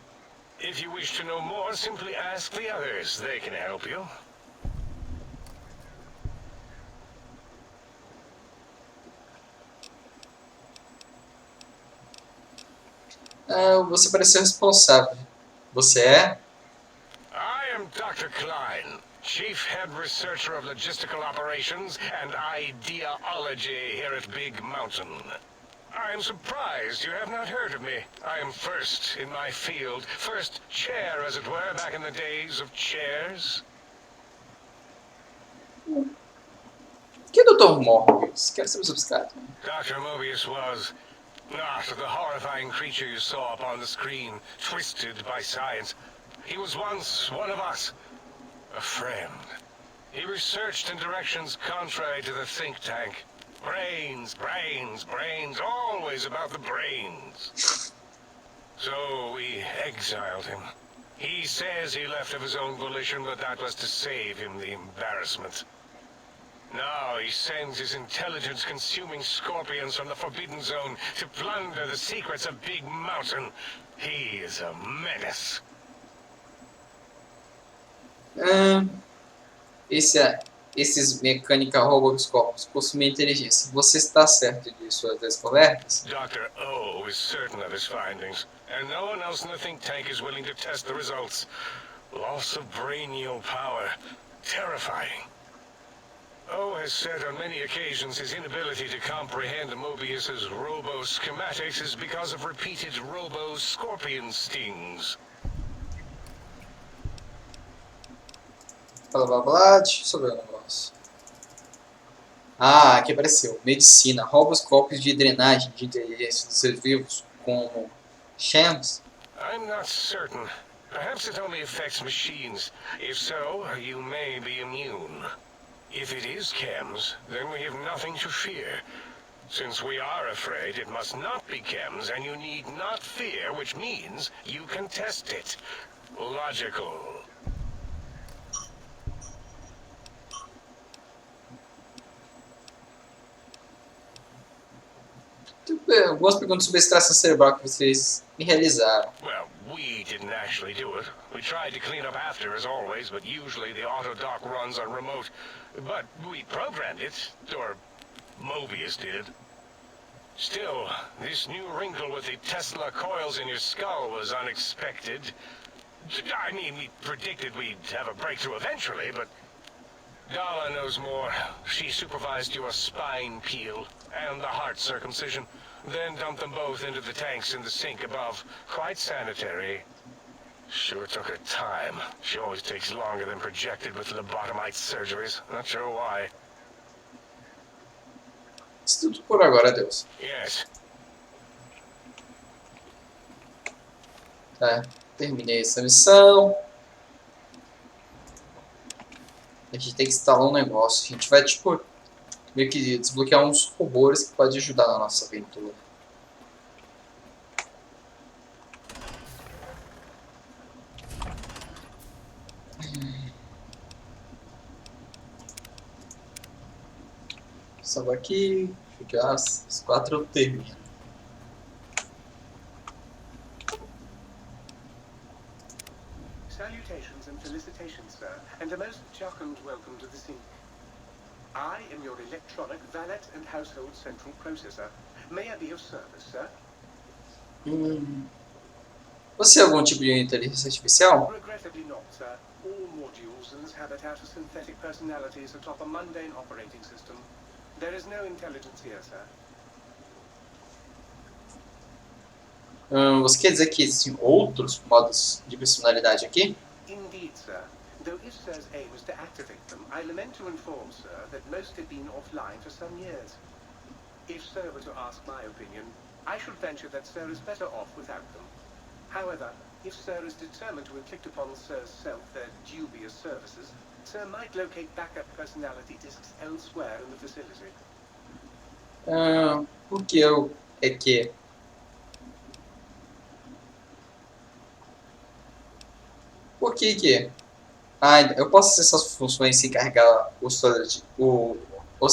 If you wish to know more, simply ask the others. They can help you. Você pareceu responsável. Você é? I am Dr. Klein, Chief Head Researcher of Logistical Operations and Ideology here at Big Mountain. I am surprised you have not heard of me. I am first in my field, first chair, as it were, back in the days of chairs. Que Dr. Morbius? Quero saber sobre esse cara. Dr. Mobius was not the horrifying creature you saw upon the screen, twisted by science. He was once one of us, a friend. He researched in directions contrary to the think tank. Brains, brains, brains, always about the brains. So we exiled him. He says he left of his own volition, but that was to save him the embarrassment. Now he sends his intelligence-consuming scorpions from the Forbidden Zone to plunder the secrets of Big Mountain. He is a menace. Esses mecânica roboscópicos possuem inteligência. Você está certo de suas descobertas? Dr. O is certain of his findings, and no one else in the think tank is willing to test the results. Loss of brainial power. Terrifying. O has said on many occasions his inability to comprehend Mobius's robo-schematics is because of repeated robo-scorpion stings. Blá blá blá, deixa eu ver o negócio. Aqui apareceu. Medicina. Roboscópios de drenagem de inteligência dos seres vivos, como Shams. I'm not certain. Perhaps it only affects machines. If so, you may be immune. If it is chems, then we have nothing to fear. Since we are afraid, it must not be chems, and you need not fear, which means you can test it. Logical. Algumas perguntas sobre a extração cerebral que vocês me realizaram. Well, we didn't actually do it. We tried to clean up after, as always, but usually the auto dock runs on remote. But we programmed it, or Mobius did. Still, this new wrinkle with the Tesla coils in your skull was unexpected. I mean, we predicted we'd have a breakthrough eventually, but Dala knows more. She supervised your spine peel and the heart circumcision, then dumped them both into the tanks in the sink above. Quite sanitary. Sure took her time. She always takes longer than projected with lobotomite surgeries. Not sure why. Isso tudo por agora, Deus. Yes. Tá, terminei essa missão. A gente tem que instalar um negócio. A gente vai, tipo, meio que desbloquear uns robôs que podem ajudar na nossa aventura. Salva aqui. Fica às 4 eu termino. Salutations and felicitations, sir, and a most jocund welcome to the scene. I am your electronic valet and household central processor. May I be of service, sir? Você é algum tipo de inteligência artificial? Regrettably not, sir. All modules inhabit out of synthetic personalities atop a mundane operating system. There is no intelligence here, sir. Você quer dizer que existem outros modos de personalidade aqui? Indeed, sir. Though if sir's aim is to activate them, I lament to inform, sir, that most have been offline for some years. If sir were to ask my opinion, I should venture that sir is better off without them. However, If Sir is determined to inflict upon Sir's self their dubious services, Sir might locate backup personality disks elsewhere in the facility. O que eu é que... Por que que... Ah, eu posso acessar as funções sem carregar os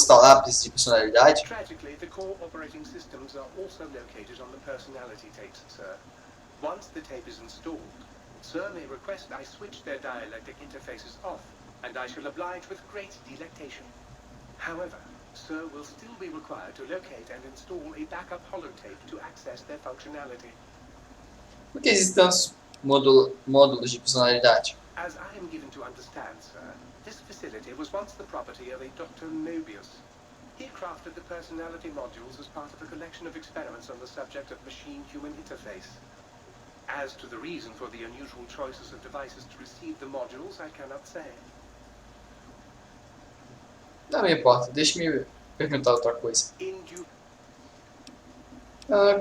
lápis de personalidade? Tragically, the core operating systems are also located on the personality tapes, Sir. Once the tape is installed, Sir may request I switch their dialectic interfaces off, and I shall oblige with great delectation. However, Sir will still be required to locate and install a backup holotape to access their functionality. Por que existem tantos módulos de personalidade? As I am given to understand, Sir, this facility was once the property of a Dr. Mobius. He crafted the personality modules as part of a collection of experiments on the subject of machine-human interface. As to the reason for the unusual choices of devices to receive the modules, I cannot say. Não me importa, deixe-me perguntar outra coisa. In due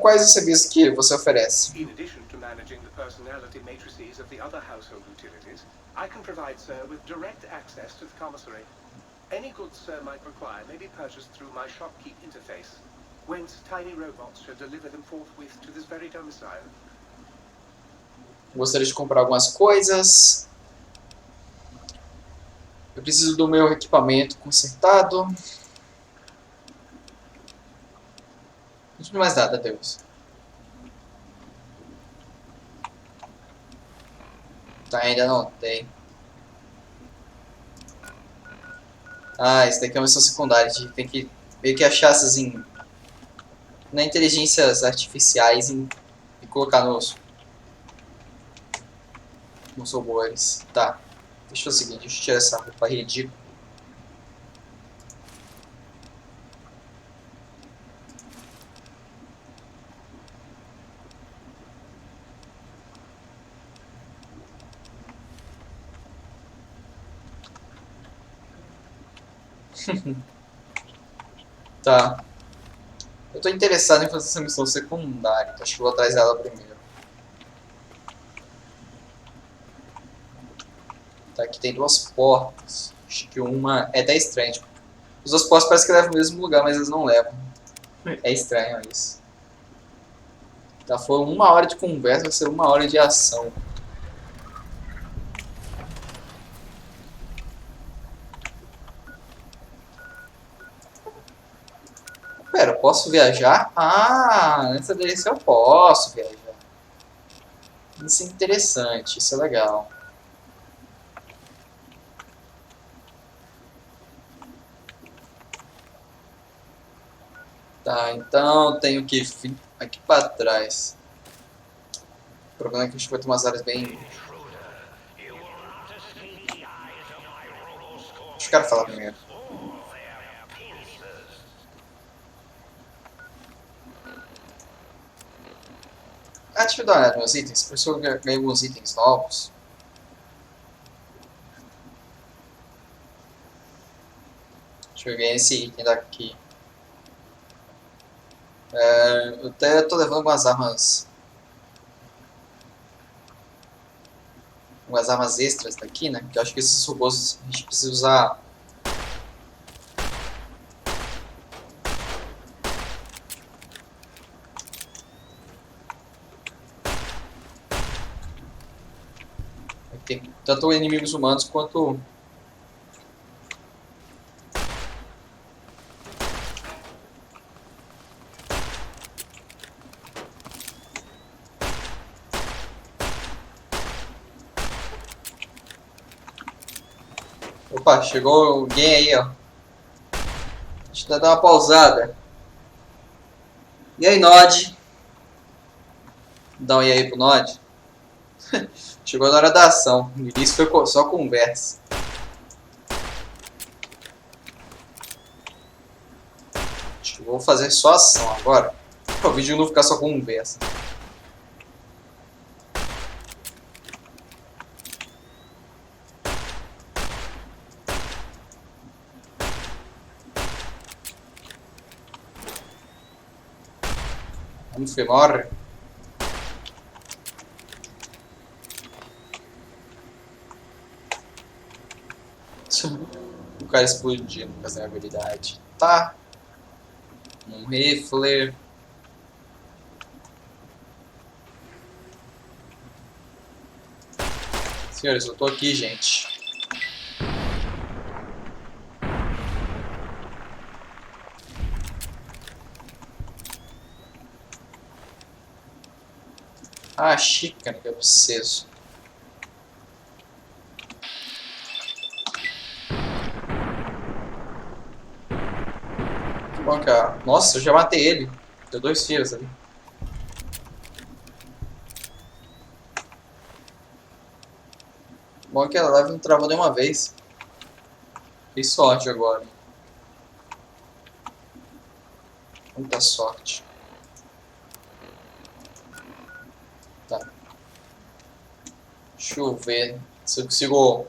Quais os serviços que você oferece? In addition to managing the personality matrices of the other household utilities, I can provide Sir with direct access to the commissary. Any goods Sir might require may be purchased through my shopkeep interface, whence tiny robots shall deliver them forthwith to this very domicile. Gostaria de comprar algumas coisas. Eu preciso do meu equipamento consertado. Não preciso mais nada, Deus. Tá, ainda não tem. Ah, isso daqui é uma missão secundária. A gente tem que meio que achar essas na inteligências artificiais e colocar nos robôs. Tá. Deixa eu fazer o seguinte, deixa eu tirar essa roupa ridícula. Tá. Eu tô interessado em fazer essa missão secundária, então acho que eu vou atrás dela primeiro. Tá, aqui tem duas portas. Acho que uma é até estranha. Tipo, as duas portas parecem que levam no mesmo lugar, mas elas não levam. É estranho isso. Tá, foi 1 hora de conversa, vai ser 1 hora de ação. Pera, eu posso viajar? Ah, nessa direção eu posso viajar. Isso é interessante, isso é legal. Tá, então eu tenho que vir aqui para trás. O problema é que a gente vai ter umas áreas bem... Deixa o cara falar primeiro. Ah, deixa eu dar uma olhada nos itens. Por isso eu ganhei alguns itens novos. Deixa eu ver esse item daqui. Eu até tô levando algumas armas extras daqui, né? Que eu acho que esses robôs a gente precisa usar. Tem tanto inimigos humanos quanto... Opa, chegou alguém aí, ó. Deixa eu dar uma pausada. E aí, Nod? Dá um e aí pro Nod. Chegou na hora da ação. No início foi só conversa. Acho que eu vou fazer só ação agora. Para o vídeo não ficar só conversa. Vamos, morre. O cara explodindo com essa habilidade. Tá. Um rifle. Senhores, eu tô aqui, gente. Ah, a xícara que eu preciso. Que bom que a... Nossa, eu já matei ele. Deu 2 tiros ali. Bom que a live não travou nenhuma vez. Fiz sorte agora. Muita sorte. Tá. Deixa eu ver se eu consigo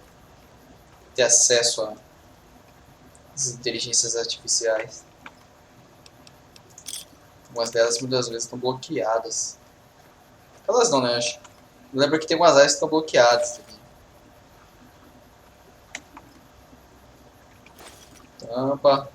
ter acesso às inteligências artificiais. Algumas delas muitas vezes estão bloqueadas. Elas não, né? Acho. Lembra que tem umas áreas que estão bloqueadas. Tampa.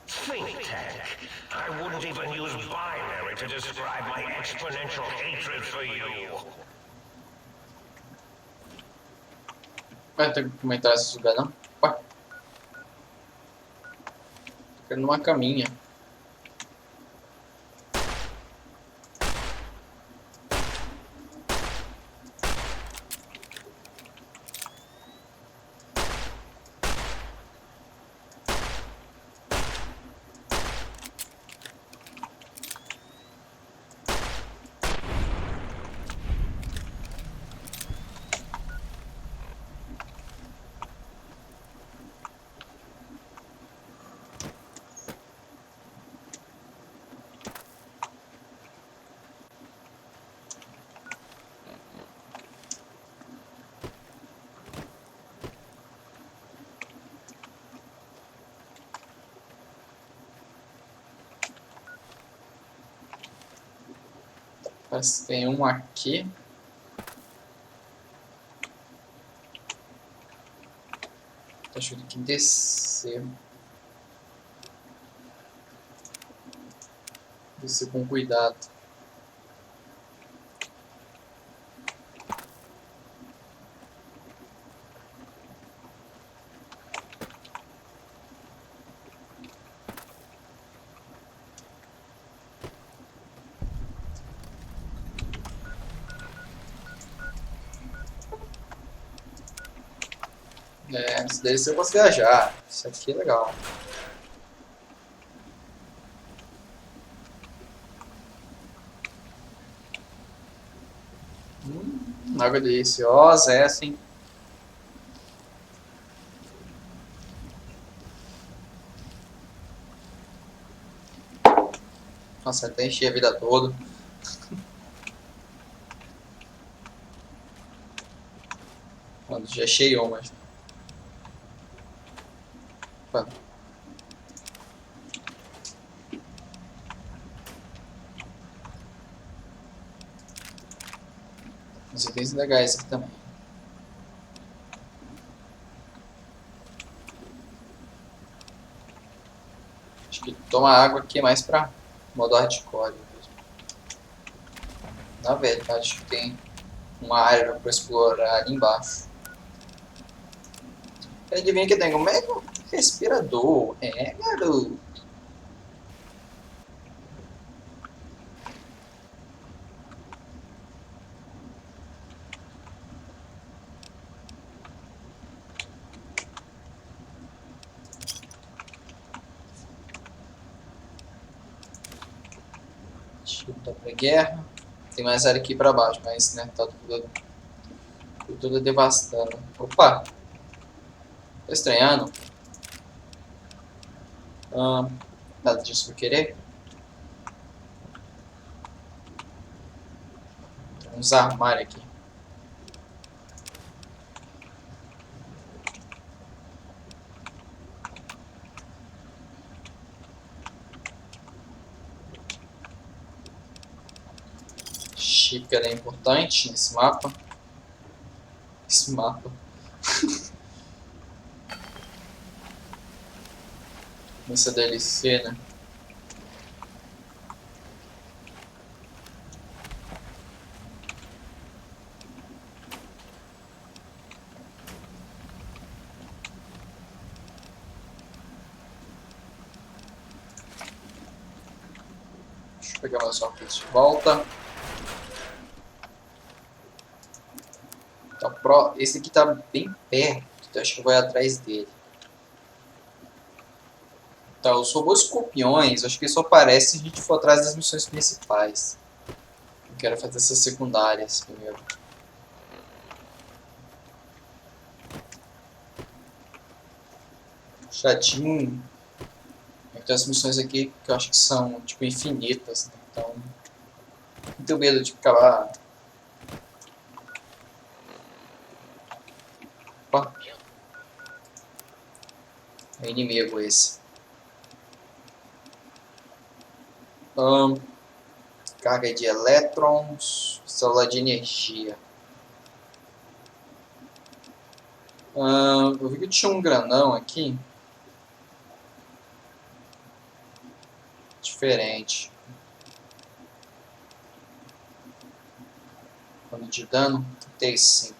Think tank. I wouldn't even use binary to describe my exponential hatred for you. Vai ter que comentar esse lugar, não? Ué. Tô querendo uma caminha. Parece que tem um aqui. Acho que tem que descer. Descer com cuidado. É, antes desse eu posso viajar. Isso aqui é legal. Água deliciosa essa, hein? Nossa, até enchi a vida toda. Mano, já cheiou, mas... Opa. Os itens legais aqui também. Acho que tomar água aqui é mais pra modo hardcore mesmo. Na verdade, acho que tem uma área pra explorar ali embaixo. Adivinha que tem um mega respirador. É, garoto. Chuta pra guerra. Tem mais área aqui pra baixo, mas né, tá tudo devastando. Opa! Tô estranhando. Nada disso que eu querer. Tem uns armários aqui. Xícara é importante nesse mapa. Esse mapa. Essa DLC, né? Deixa eu pegar mais uma vez de volta. Tá, esse aqui tá bem perto, então acho que eu vou atrás dele. Tá, os robôs escorpiões, acho que só aparece se a gente for atrás das missões principais. Eu quero fazer essas secundárias primeiro. Chatinho. Tem as missões aqui que eu acho que são tipo infinitas, né? Então não tenho medo de acabar. Opa. É inimigo esse. Carga de elétrons, célula de energia. Eu vi que tinha um granão aqui. Diferente. Quando de dano, 35.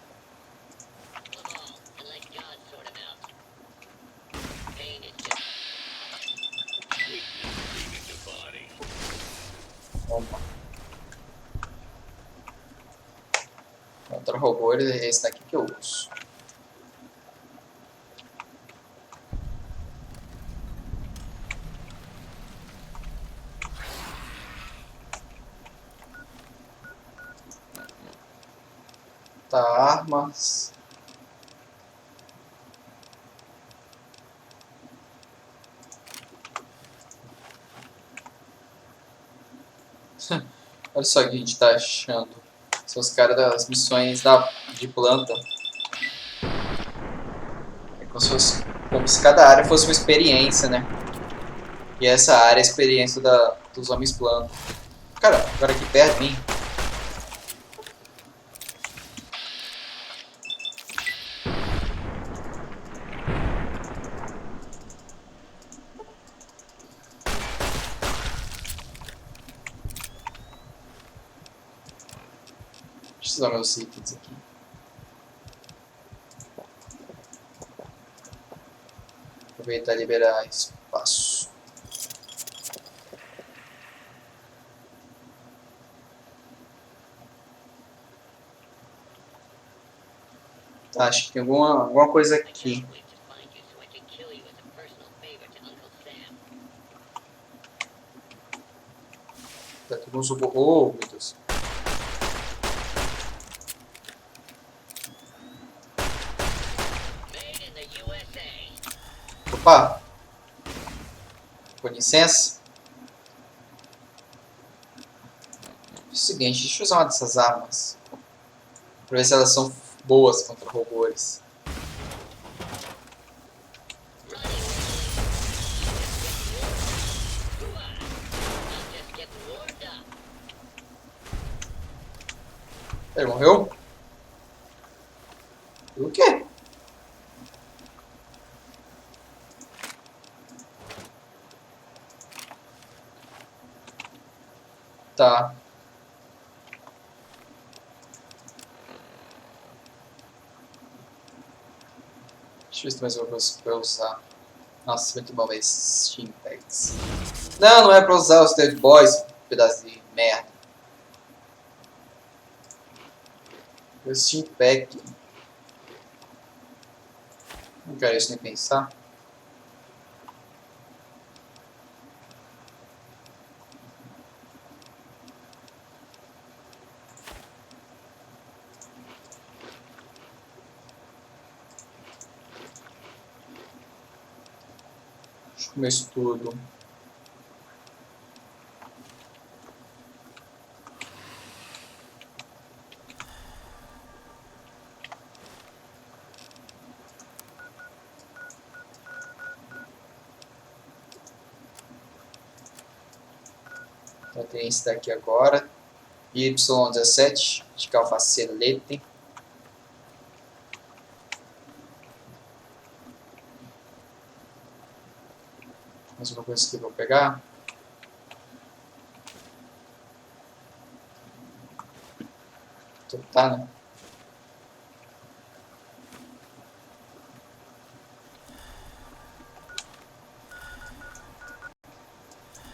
Opa. Outro robô, esse daqui que eu uso. Tá, armas. Olha só o que a gente tá achando. São os caras das missões de planta. É como se cada área fosse uma experiência, né? E essa área é a experiência dos homens planta. Cara, agora aqui perto de mim. Deixa eu usar meus itens aqui. Aproveitar e liberar espaço. Tá, acho que tem alguma coisa aqui. Tá tudo um robô. Oh, meu Deus. Opa! Com licença. É o seguinte, deixa eu usar uma dessas armas. Pra ver se elas são boas contra robôs. Ele morreu? O quê? Tá. Deixa eu ver se tem mais alguma coisa pra eu usar. Nossa, muito bom esses Steam Packs. Não, não é pra usar os Dead Boys, pedaço de merda. O Steam Pack. Não quero isso nem pensar. Deixa eu comer isso tudo. Então tem esse daqui agora. Y17 de calfacelete. Mais uma coisa que eu vou pegar. Então, tá, né?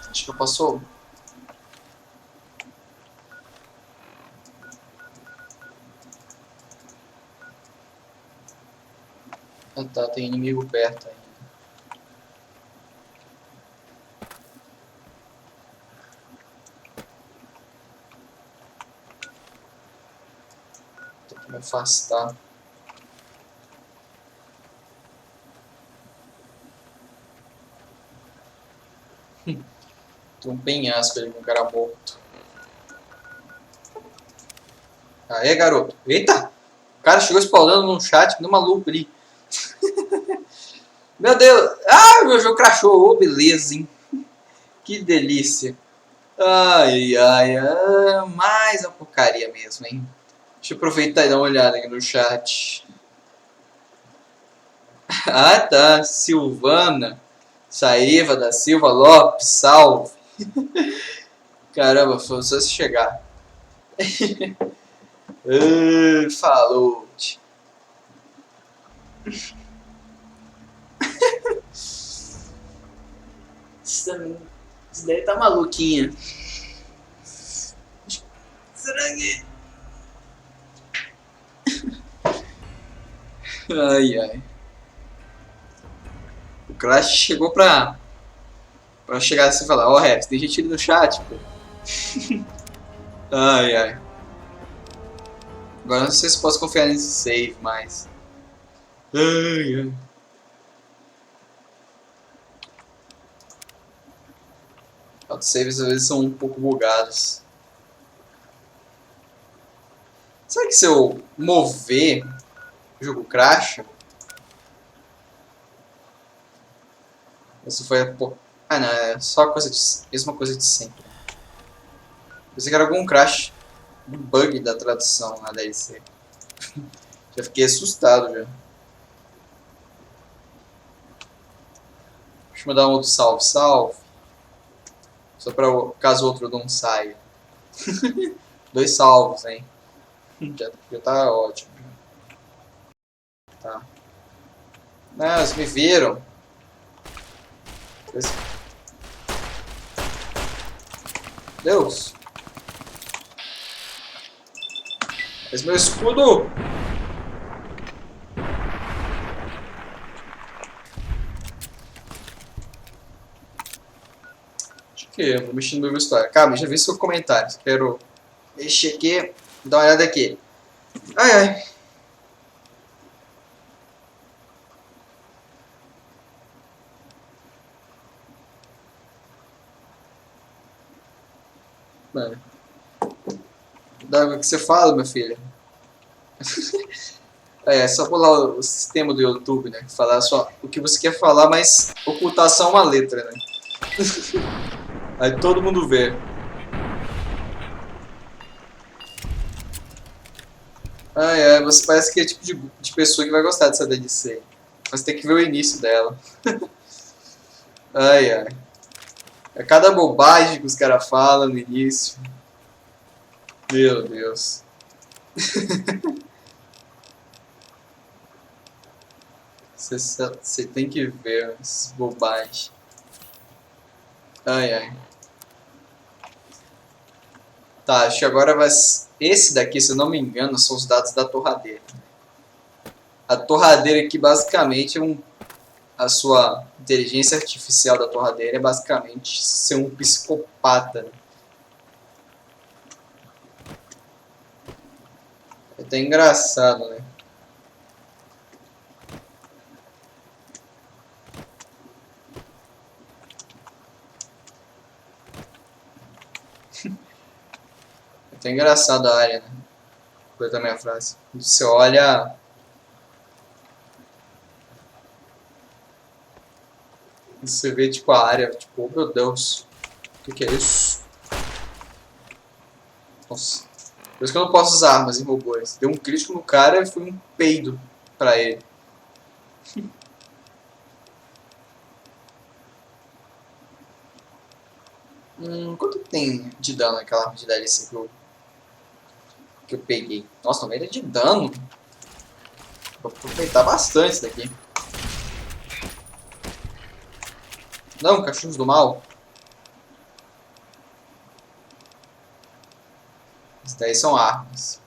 Acho que eu posso. Ah, tá, tem inimigo perto ainda. Tem que me afastar. Tem um penhasco ali com um cara morto. Aê, garoto. Eita! O cara chegou spawnando no chat, no maluco ali. Meu Deus! Ah, meu jogo crashou. Oh, beleza, hein? Que delícia. Ai, ai, ai. Mais uma porcaria mesmo, hein? Deixa eu aproveitar e dar uma olhada aqui no chat. Ah, tá. Silvana. Saíva da Silva Lopes. Salve. Caramba, foi só se chegar. Falou. Isso daí tá maluquinha. Será que... Ai, ai. O Crash chegou pra chegar assim e falar: ó, Rex, tem gente ali no chat, pô. Ai, ai. Agora não sei se posso confiar nesse save mais. Ai, ai. Os saves às vezes são um pouco bugados. Será que se eu mover o jogo crasha? Isso foi a por... Ah, não, é só a coisa de... mesma coisa de sempre. Pensei que era algum crash, um bug da tradução na DLC. Já fiquei assustado já. Deixa eu mandar um outro salve, salve. Só para caso outro não saia. 2 salvos, hein? Já tá ótimo. Tá. Não, eles me viram. Deus. Mas meu escudo. Acho que eu vou mexer no meu história. Calma, já vi seu comentário. Quero mexer aqui. Dá uma olhada aqui. Ai, ai. Mano. Dá o que você fala, meu filho. É só pular o sistema do YouTube, né? Falar só o que você quer falar, mas ocultar só uma letra, né? Aí todo mundo vê. Você parece que é o tipo de pessoa que vai gostar dessa DLC. Mas tem que ver o início dela. Ai, ai. É cada bobagem que os caras falam no início. Meu Deus. Você tem que ver essas bobagens. Ai, ai. Tá, acho que agora vai... Esse daqui, se eu não me engano, são os dados da torradeira. A torradeira aqui, basicamente, é a sua inteligência artificial da torradeira é basicamente ser um psicopata. É até engraçado, né? É até engraçado a área, né? Coisa da minha frase. Você olha... Você vê, tipo, a área, tipo, oh, meu Deus. O que é isso? Nossa. Por isso que eu não posso usar armas em robôs. Deu um crítico no cara e foi um peido pra ele. Quanto tem de dano aquela arma de DLC que eu peguei? Nossa, 90 de dano. Vou aproveitar bastante isso daqui. Não, cachorros do mal. Isso daí são armas.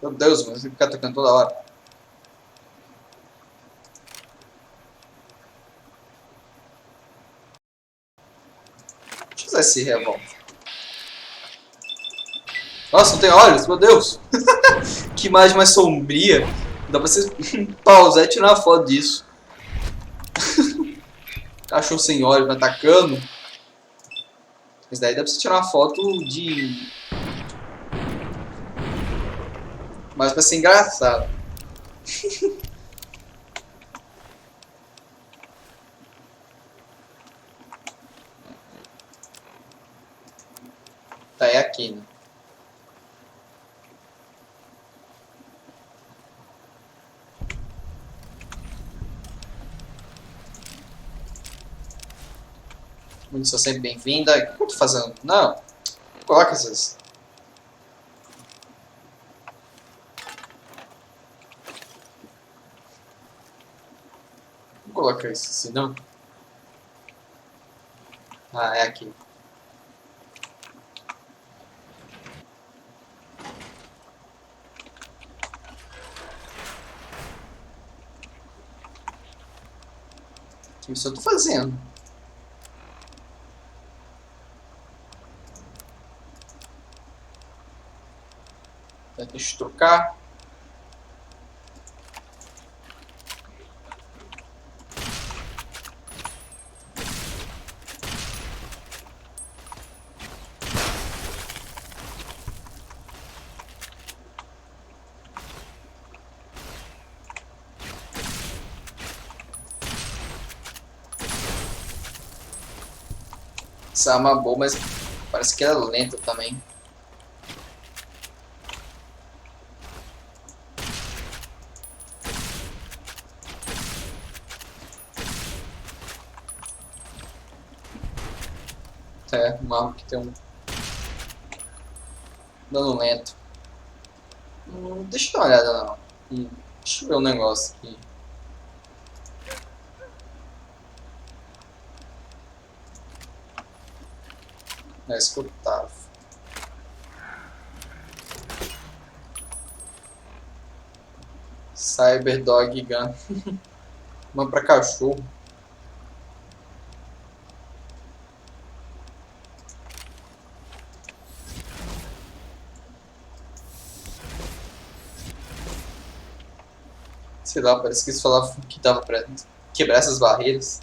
Meu Deus, mas você fica atacando toda hora. Deixa eu usar esse revólver. Nossa, não tem olhos? Meu Deus. Que imagem mais sombria. Dá pra você pausar e tirar uma foto disso. Cachorro sem olhos me atacando. Isso daí dá pra você tirar uma foto de... Mas pra ser engraçado. Tá, é aqui, né? Munição sempre bem-vinda. O que eu tô fazendo? Não. Coloca essas. Vou colocar isso assim, não? Ah, é aqui. Que missão eu tô fazendo? Deixa eu trocar. Essa arma é boa, mas parece que ela é lenta também. É, uma arma que tem um dano lento. Deixa eu dar uma olhada não. Deixa eu ver um negócio aqui. Não é escutável. Cyberdog Gun. Uma pra cachorro. Sei lá, parece que eles falavam que dava pra quebrar essas barreiras.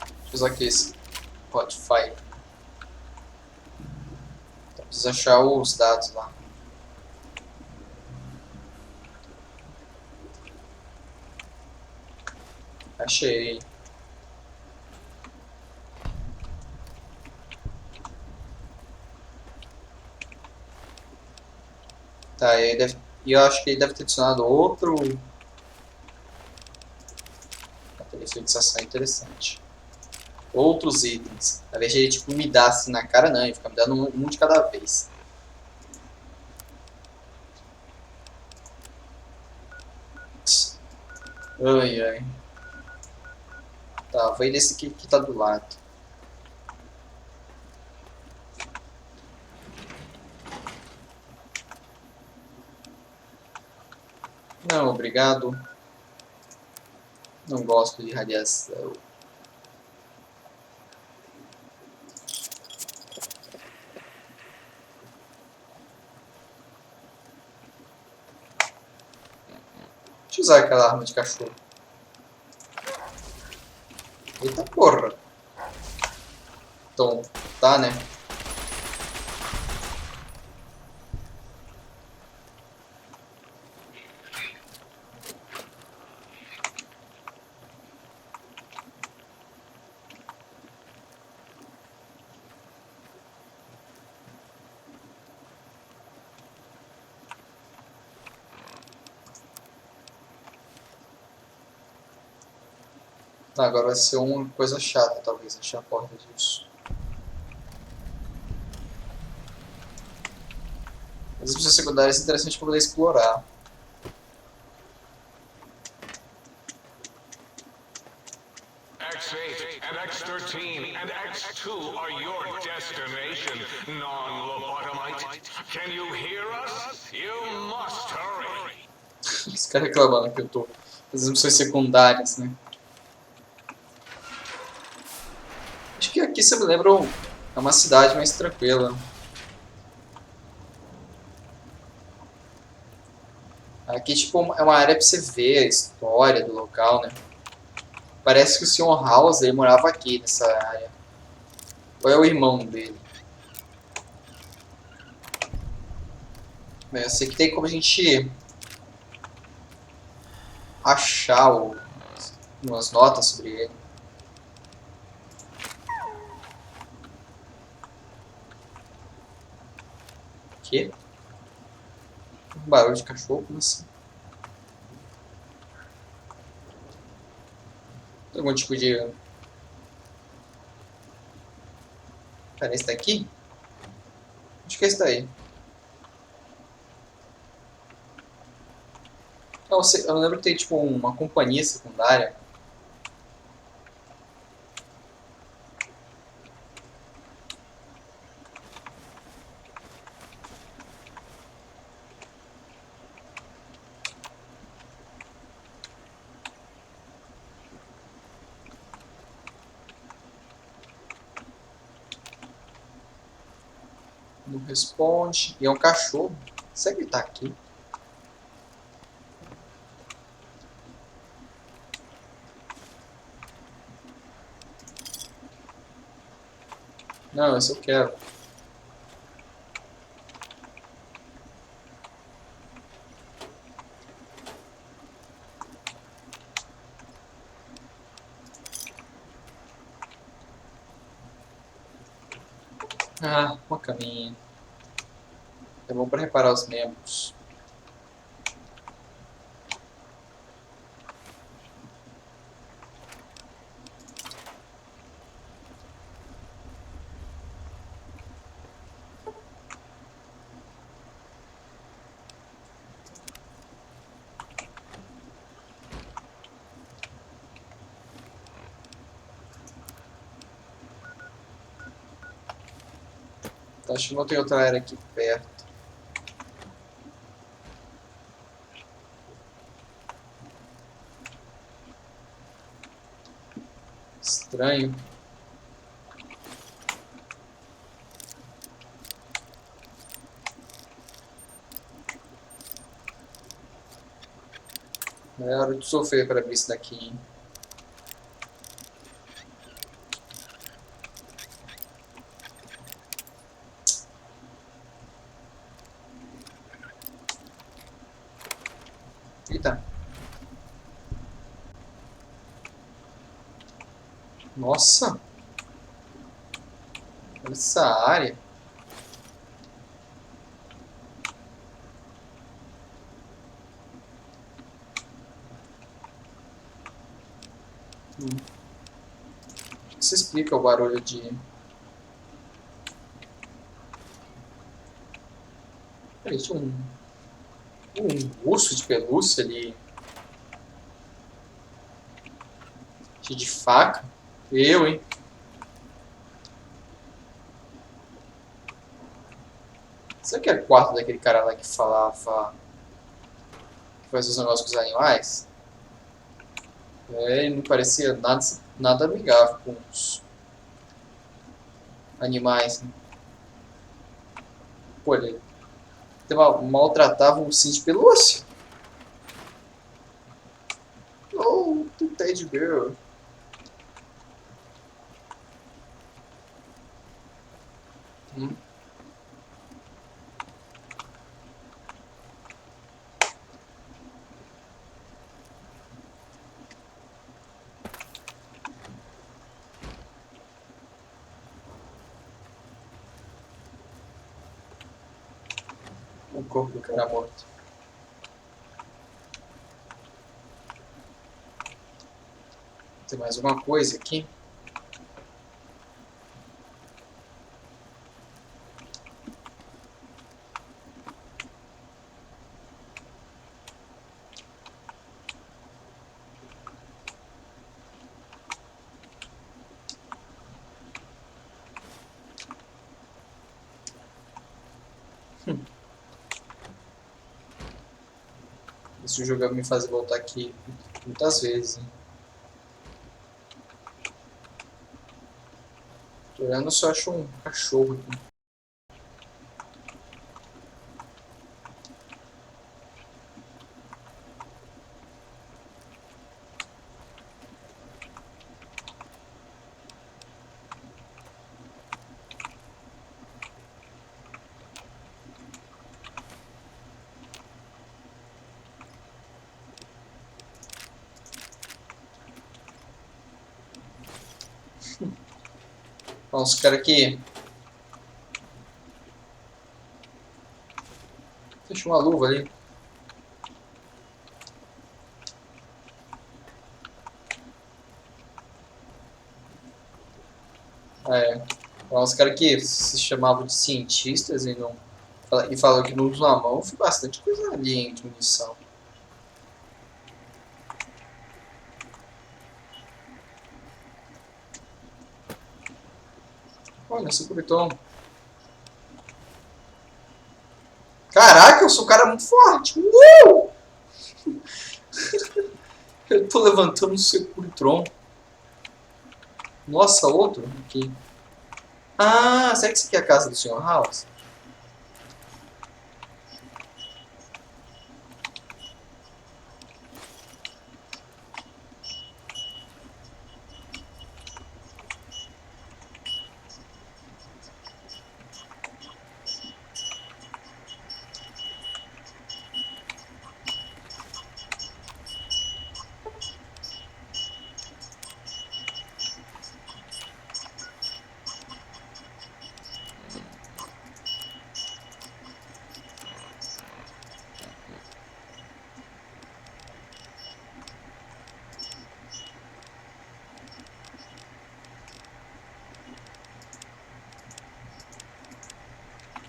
Deixa eu usar aqui esse Spotify. Então, preciso achar os dados lá. Achei. Tá, e eu acho que ele deve ter adicionado outro. fixação é interessante. Outros itens. Ao invés de ele tipo, me dar assim na cara, não. Ele fica me dando um de cada vez. Ai, ai. Tá, vou ir desse aqui que tá do lado. Não, obrigado. Não gosto de radiação. Deixa eu usar aquela arma de cachorro. Eita porra. Então, tá, né? Tá, agora vai ser uma coisa chata, talvez, achar a porta disso. As missões secundárias são interessantes para poder explorar. X8 and X13 and X2 are your destination, non-lobotomite. Can you hear us? You must hurry. Os caras reclamando que eu tô fazendo missões secundárias, né? Acho que aqui, você me lembra, é uma cidade mais tranquila. Aqui, tipo, é uma área pra você ver a história do local, né? Parece que o Sr. House, ele morava aqui, nessa área. Ou é o irmão dele? Bem, eu sei que tem como a gente achar umas notas sobre ele. O quê? Um barulho de cachorro? Como assim? Tem algum tipo de... Pera, esse daqui? Acho que é esse daí. Eu lembro que tem tipo uma companhia secundária. Não responde. E é um cachorro. Será que ele tá aqui? Não, esse eu quero. Ah, uma caminha. É bom para reparar os membros. Tá, acho que não tem outra área aqui perto. Estranho. É hora de sofrer para abrir isso daqui, hein? Eita. Nossa. Olha essa área. Isso explica o barulho de... Peraí, tinha um urso de pelúcia ali. Cheio de faca. Eu, hein? Será que é o quarto daquele cara lá que falava... que fazia os negócios com os animais? É, ele não parecia nada amigável com os animais, né? Pô, ele maltratava um ursinho de pelúcia. Oh, the teddy bear. Hum. O corpo do cara morto. Tem mais alguma coisa aqui? Esse jogo vai me fazer voltar aqui muitas vezes, hein? Tô olhando, só acho um cachorro aqui. Ó, os caras aqui. Deixa uma luva ali. É. Ó, os caras que se chamavam de cientistas e não. E falou que não usam a mão, foi bastante coisa ali, hein, de munição. Olha, esse curitão. Caraca, eu sou um cara muito forte. Eu tô levantando o Securitron. Nossa, outro aqui. Ah, será que isso aqui é a casa do Sr. House?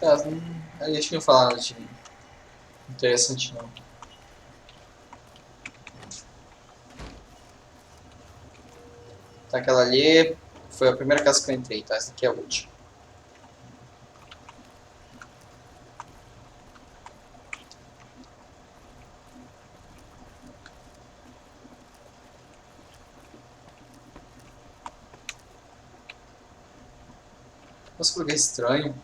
Tá, aí eles tinham falado de interessante não. Tá, aquela ali foi a primeira casa que eu entrei, tá? Essa aqui é a última. Nossa, que lugar estranho.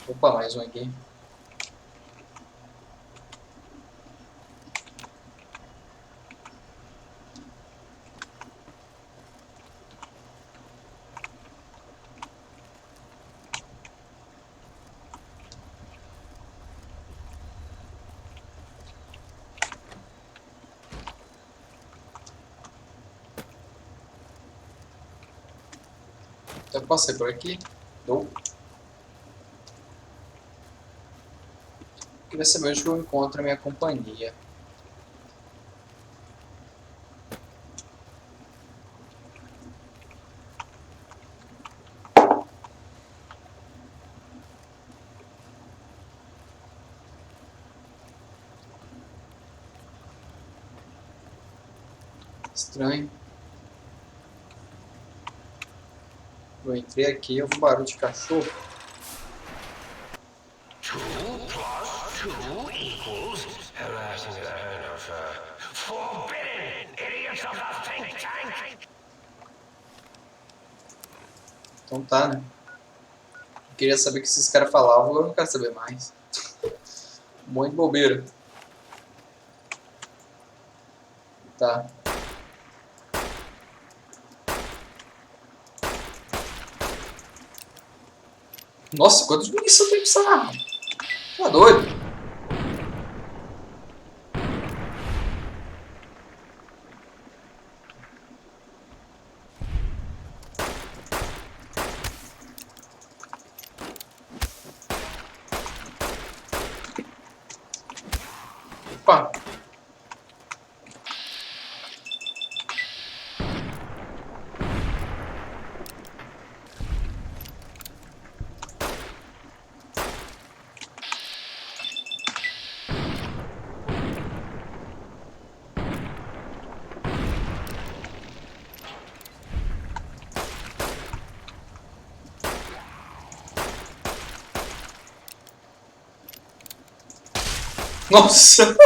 Opa, mais um aqui. Eu passei por aqui. Não. Queria saber onde eu encontro a minha companhia. Estranho. Eu entrei aqui, eu vi barulho de cachorro. 2 + 2 equals... Harassing the head of forbidden idiots of the think tank! Então tá, né? Eu queria saber o que esses caras falavam, eu não quero saber mais. Um monte de bobeira. Tá. Nossa, quantos munição tem essa arma? Tá doido? Opa! Nossa!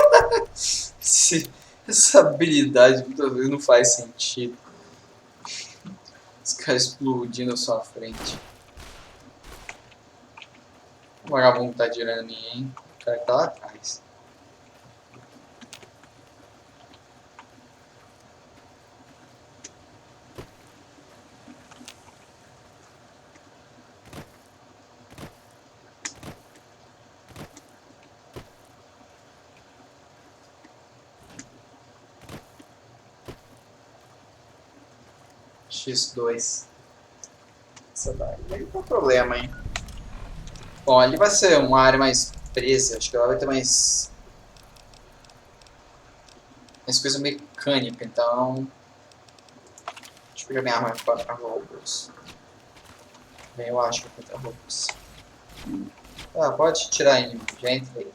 Essa habilidade muitas vezes não faz sentido. Os caras explodindo na sua frente. O vagabundo tá tirando em mim, hein? O cara tá lá atrás. X2. Essa daí não tem problema, hein? Bom, ali vai ser uma área mais presa. Acho que ela vai ter mais coisa mecânica, então... Deixa eu pegar minha arma para roubos. Bem, eu acho que é contra roubos. Ah, pode tirar aí, já entrei.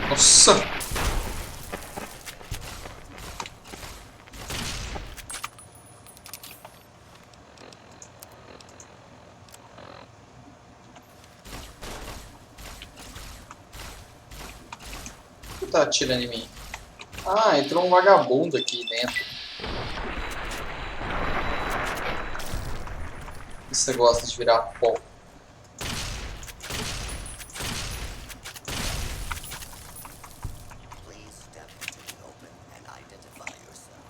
Nossa! O que tá atirando em mim? Ah, entrou um vagabundo aqui dentro. Você gosta de virar pó. Please step into the open and identify yourself.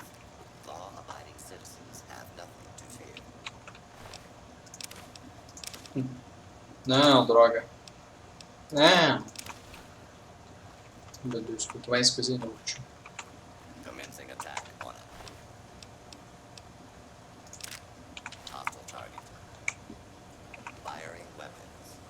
Law-abiding citizens have nothing to fear. Não, droga. Não. Meu Deus, que mais coisa inútil. Commencing attack on it. Hostile target. Firing weapons.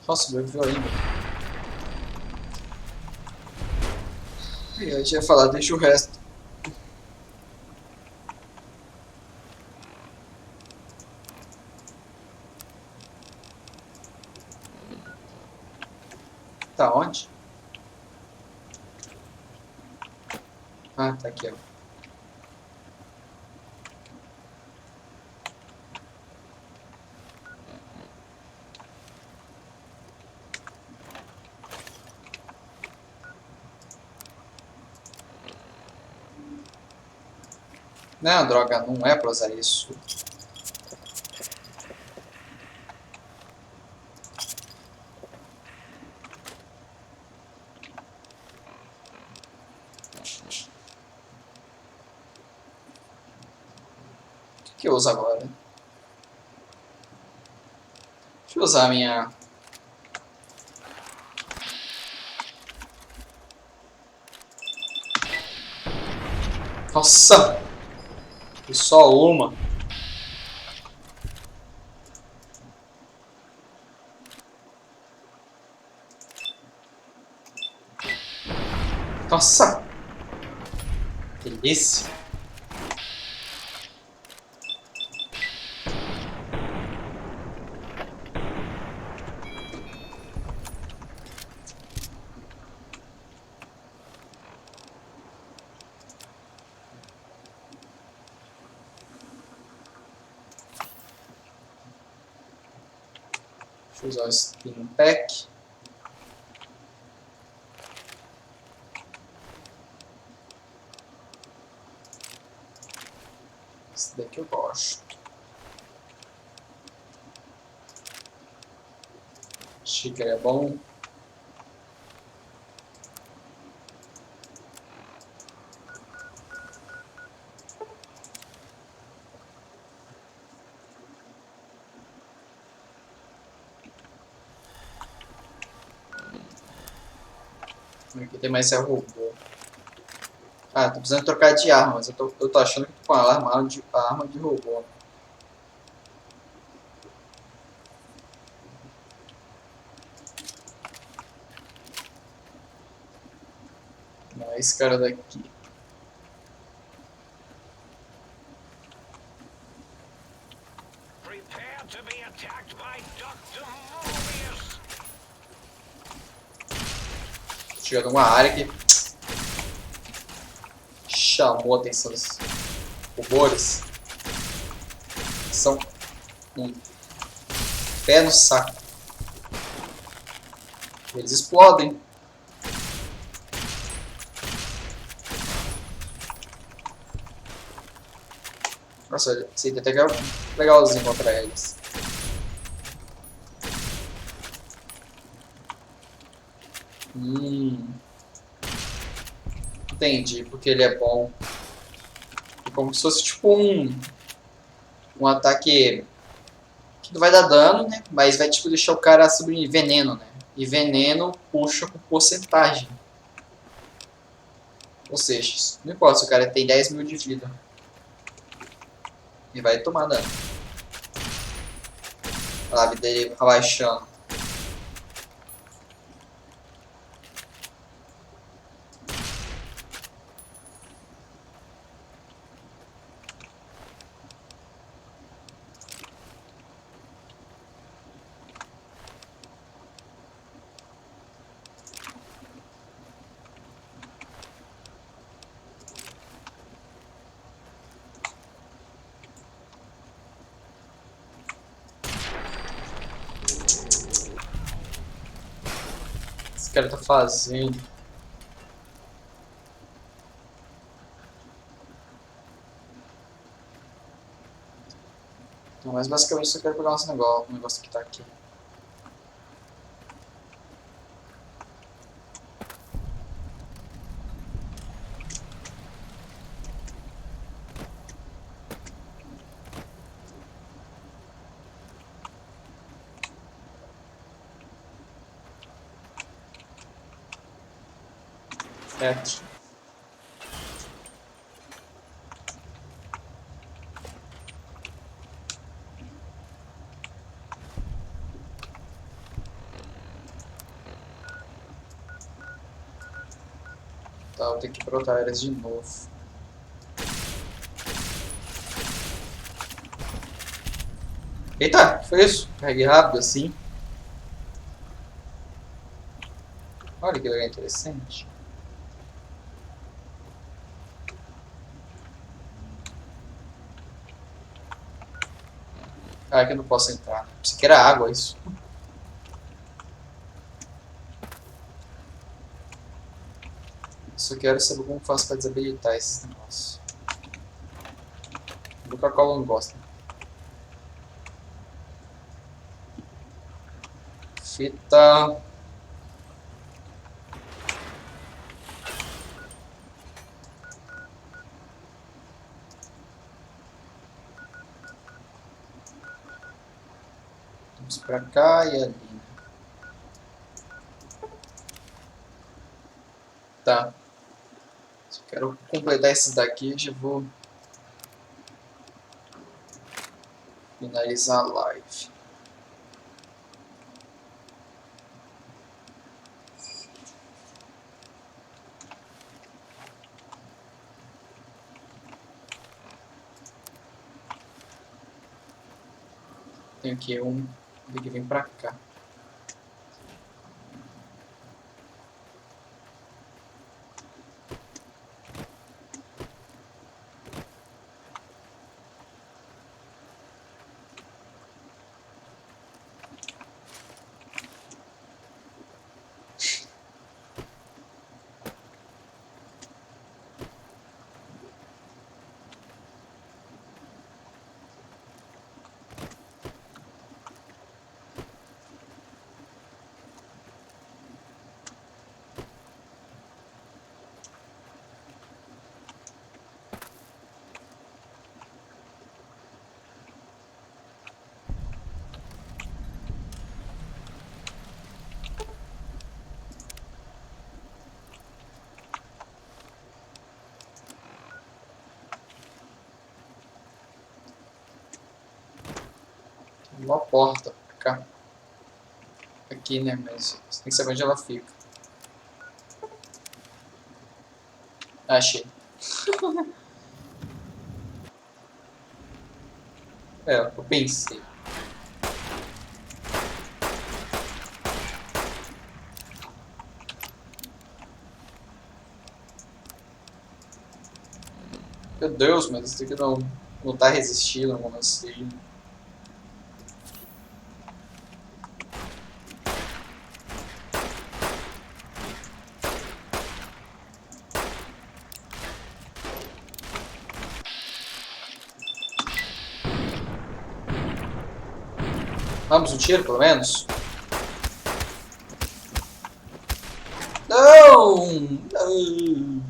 Nossa, meu violino. E eu tinha falado, deixa o resto. Tá onde? Ah, tá aqui, ó. Não, droga, não é pra usar isso. O que eu uso agora? Deixa eu usar a minha... Nossa! E só uma. Nossa! Delícia! Deixa eu usar o Spin Pack. Esse daqui eu gosto. Xícara é bom. Aqui tem mais esse robô. Ah, tô precisando trocar de arma, mas eu tô achando que tô com a arma de robô. Não é esse cara daqui. Prepare to be attacked by Dr. Morbius. Chegando numa área que chamou a atenção dos robôs. São um pé no saco. Eles explodem. Nossa, esse item até que é legalzinho contra eles. Entendi, porque ele é bom. É como se fosse tipo um ataque que não vai dar dano, né? Mas vai tipo deixar o cara sobre veneno, né? E veneno puxa com porcentagem. Ou seja, não importa se o cara tem 10 mil de vida. Ele vai tomar dano. Olha lá, a vida dele abaixando. Esse cara tá fazendo? Não, mas basicamente só quero pegar um negócio que tá aqui. Certo. Tá, vou ter que brotar elas de novo. Eita, que foi isso? Carreguei rápido assim. Olha que legal, interessante. Ah, aqui eu não posso entrar. Isso aqui era água, isso. Só quero saber como faço para desabilitar esses negócios. que a Colin gosta. Fita. Vamos pra cá e ali. Tá. Se eu quero completar esses daqui, já vou finalizar a live. Tem aqui um, tem que vir pra cá. Uma porta pra cá. Aqui, né? Mas você tem que saber onde ela fica. Achei. É, eu pensei. Meu Deus, mas isso aqui não tá resistindo, como assim? Vamos um tiro, pelo menos? Não! Não!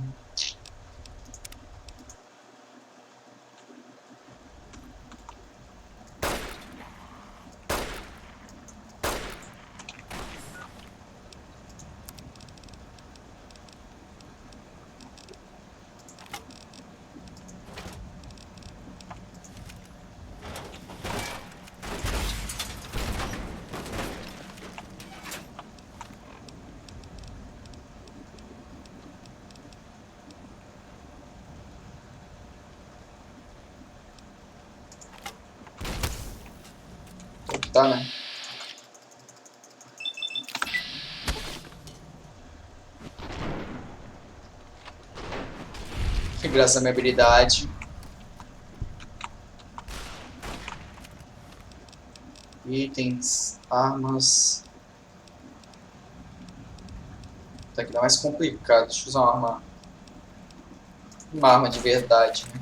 Tá, né? Graças à minha habilidade. Itens, armas. Tá aqui dá mais complicado. Deixa eu usar uma arma de verdade, né?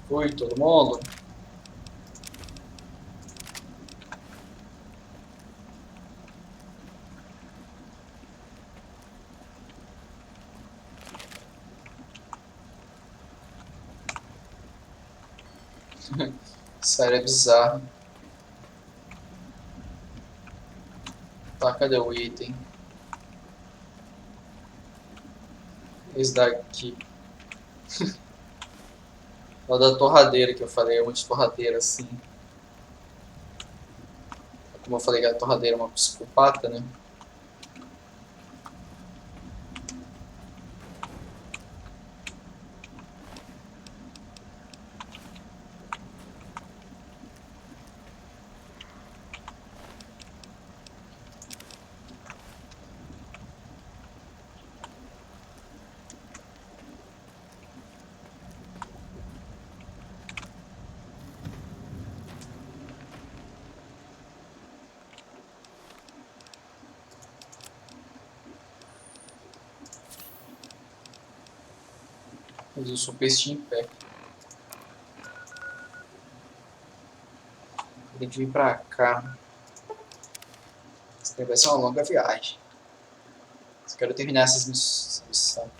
Oi, todo mundo? Sério, é bizarro. Tá, cadê o item? Esse daqui. O da torradeira que eu falei, é um de torradeira assim. Como eu falei que a torradeira é uma psicopata, né? Fiz o Super Steam Pack. Tem que vir pra cá. Isso aqui vai ser uma longa viagem. Eu quero terminar essa missão.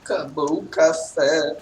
Acabou o café.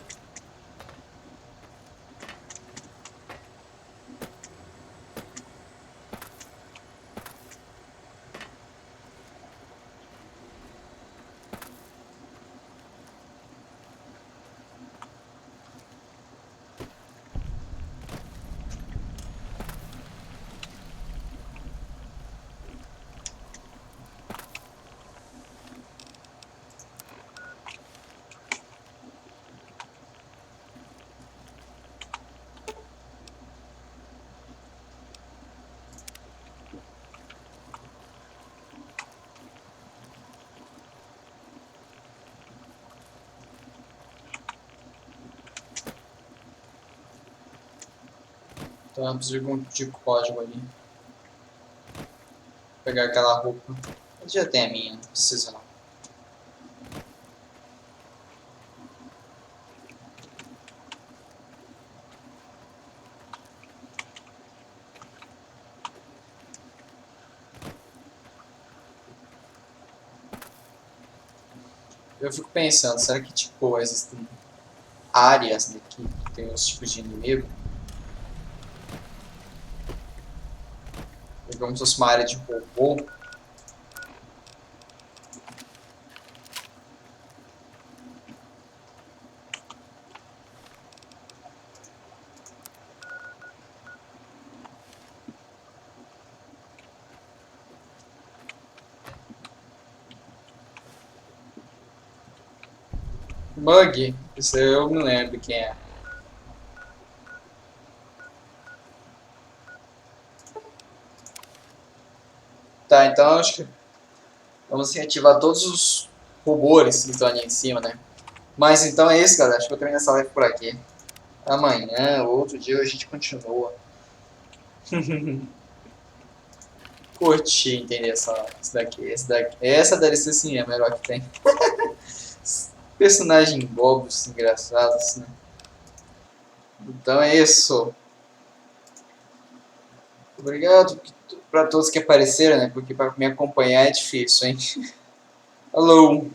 Então eu preciso de código ali. Vou pegar aquela roupa. Eu já tenho a minha, não precisa não. Eu fico pensando, será que tipo existem áreas daqui que tem os tipos de inimigo? Como se fosse uma área de robô. Bug, isso eu me lembro quem é. Tá, então acho que vamos reativar todos os robôs que estão ali em cima, né? Mas então é isso, galera. Acho que eu termino essa live por aqui. Amanhã, outro dia, a gente continua. Curti entender essa daqui. Essa DLC sim é a melhor que tem. Personagem bobos, engraçados, né? Então é isso. Obrigado para todos que apareceram, né? Porque para me acompanhar é difícil, hein? Falou!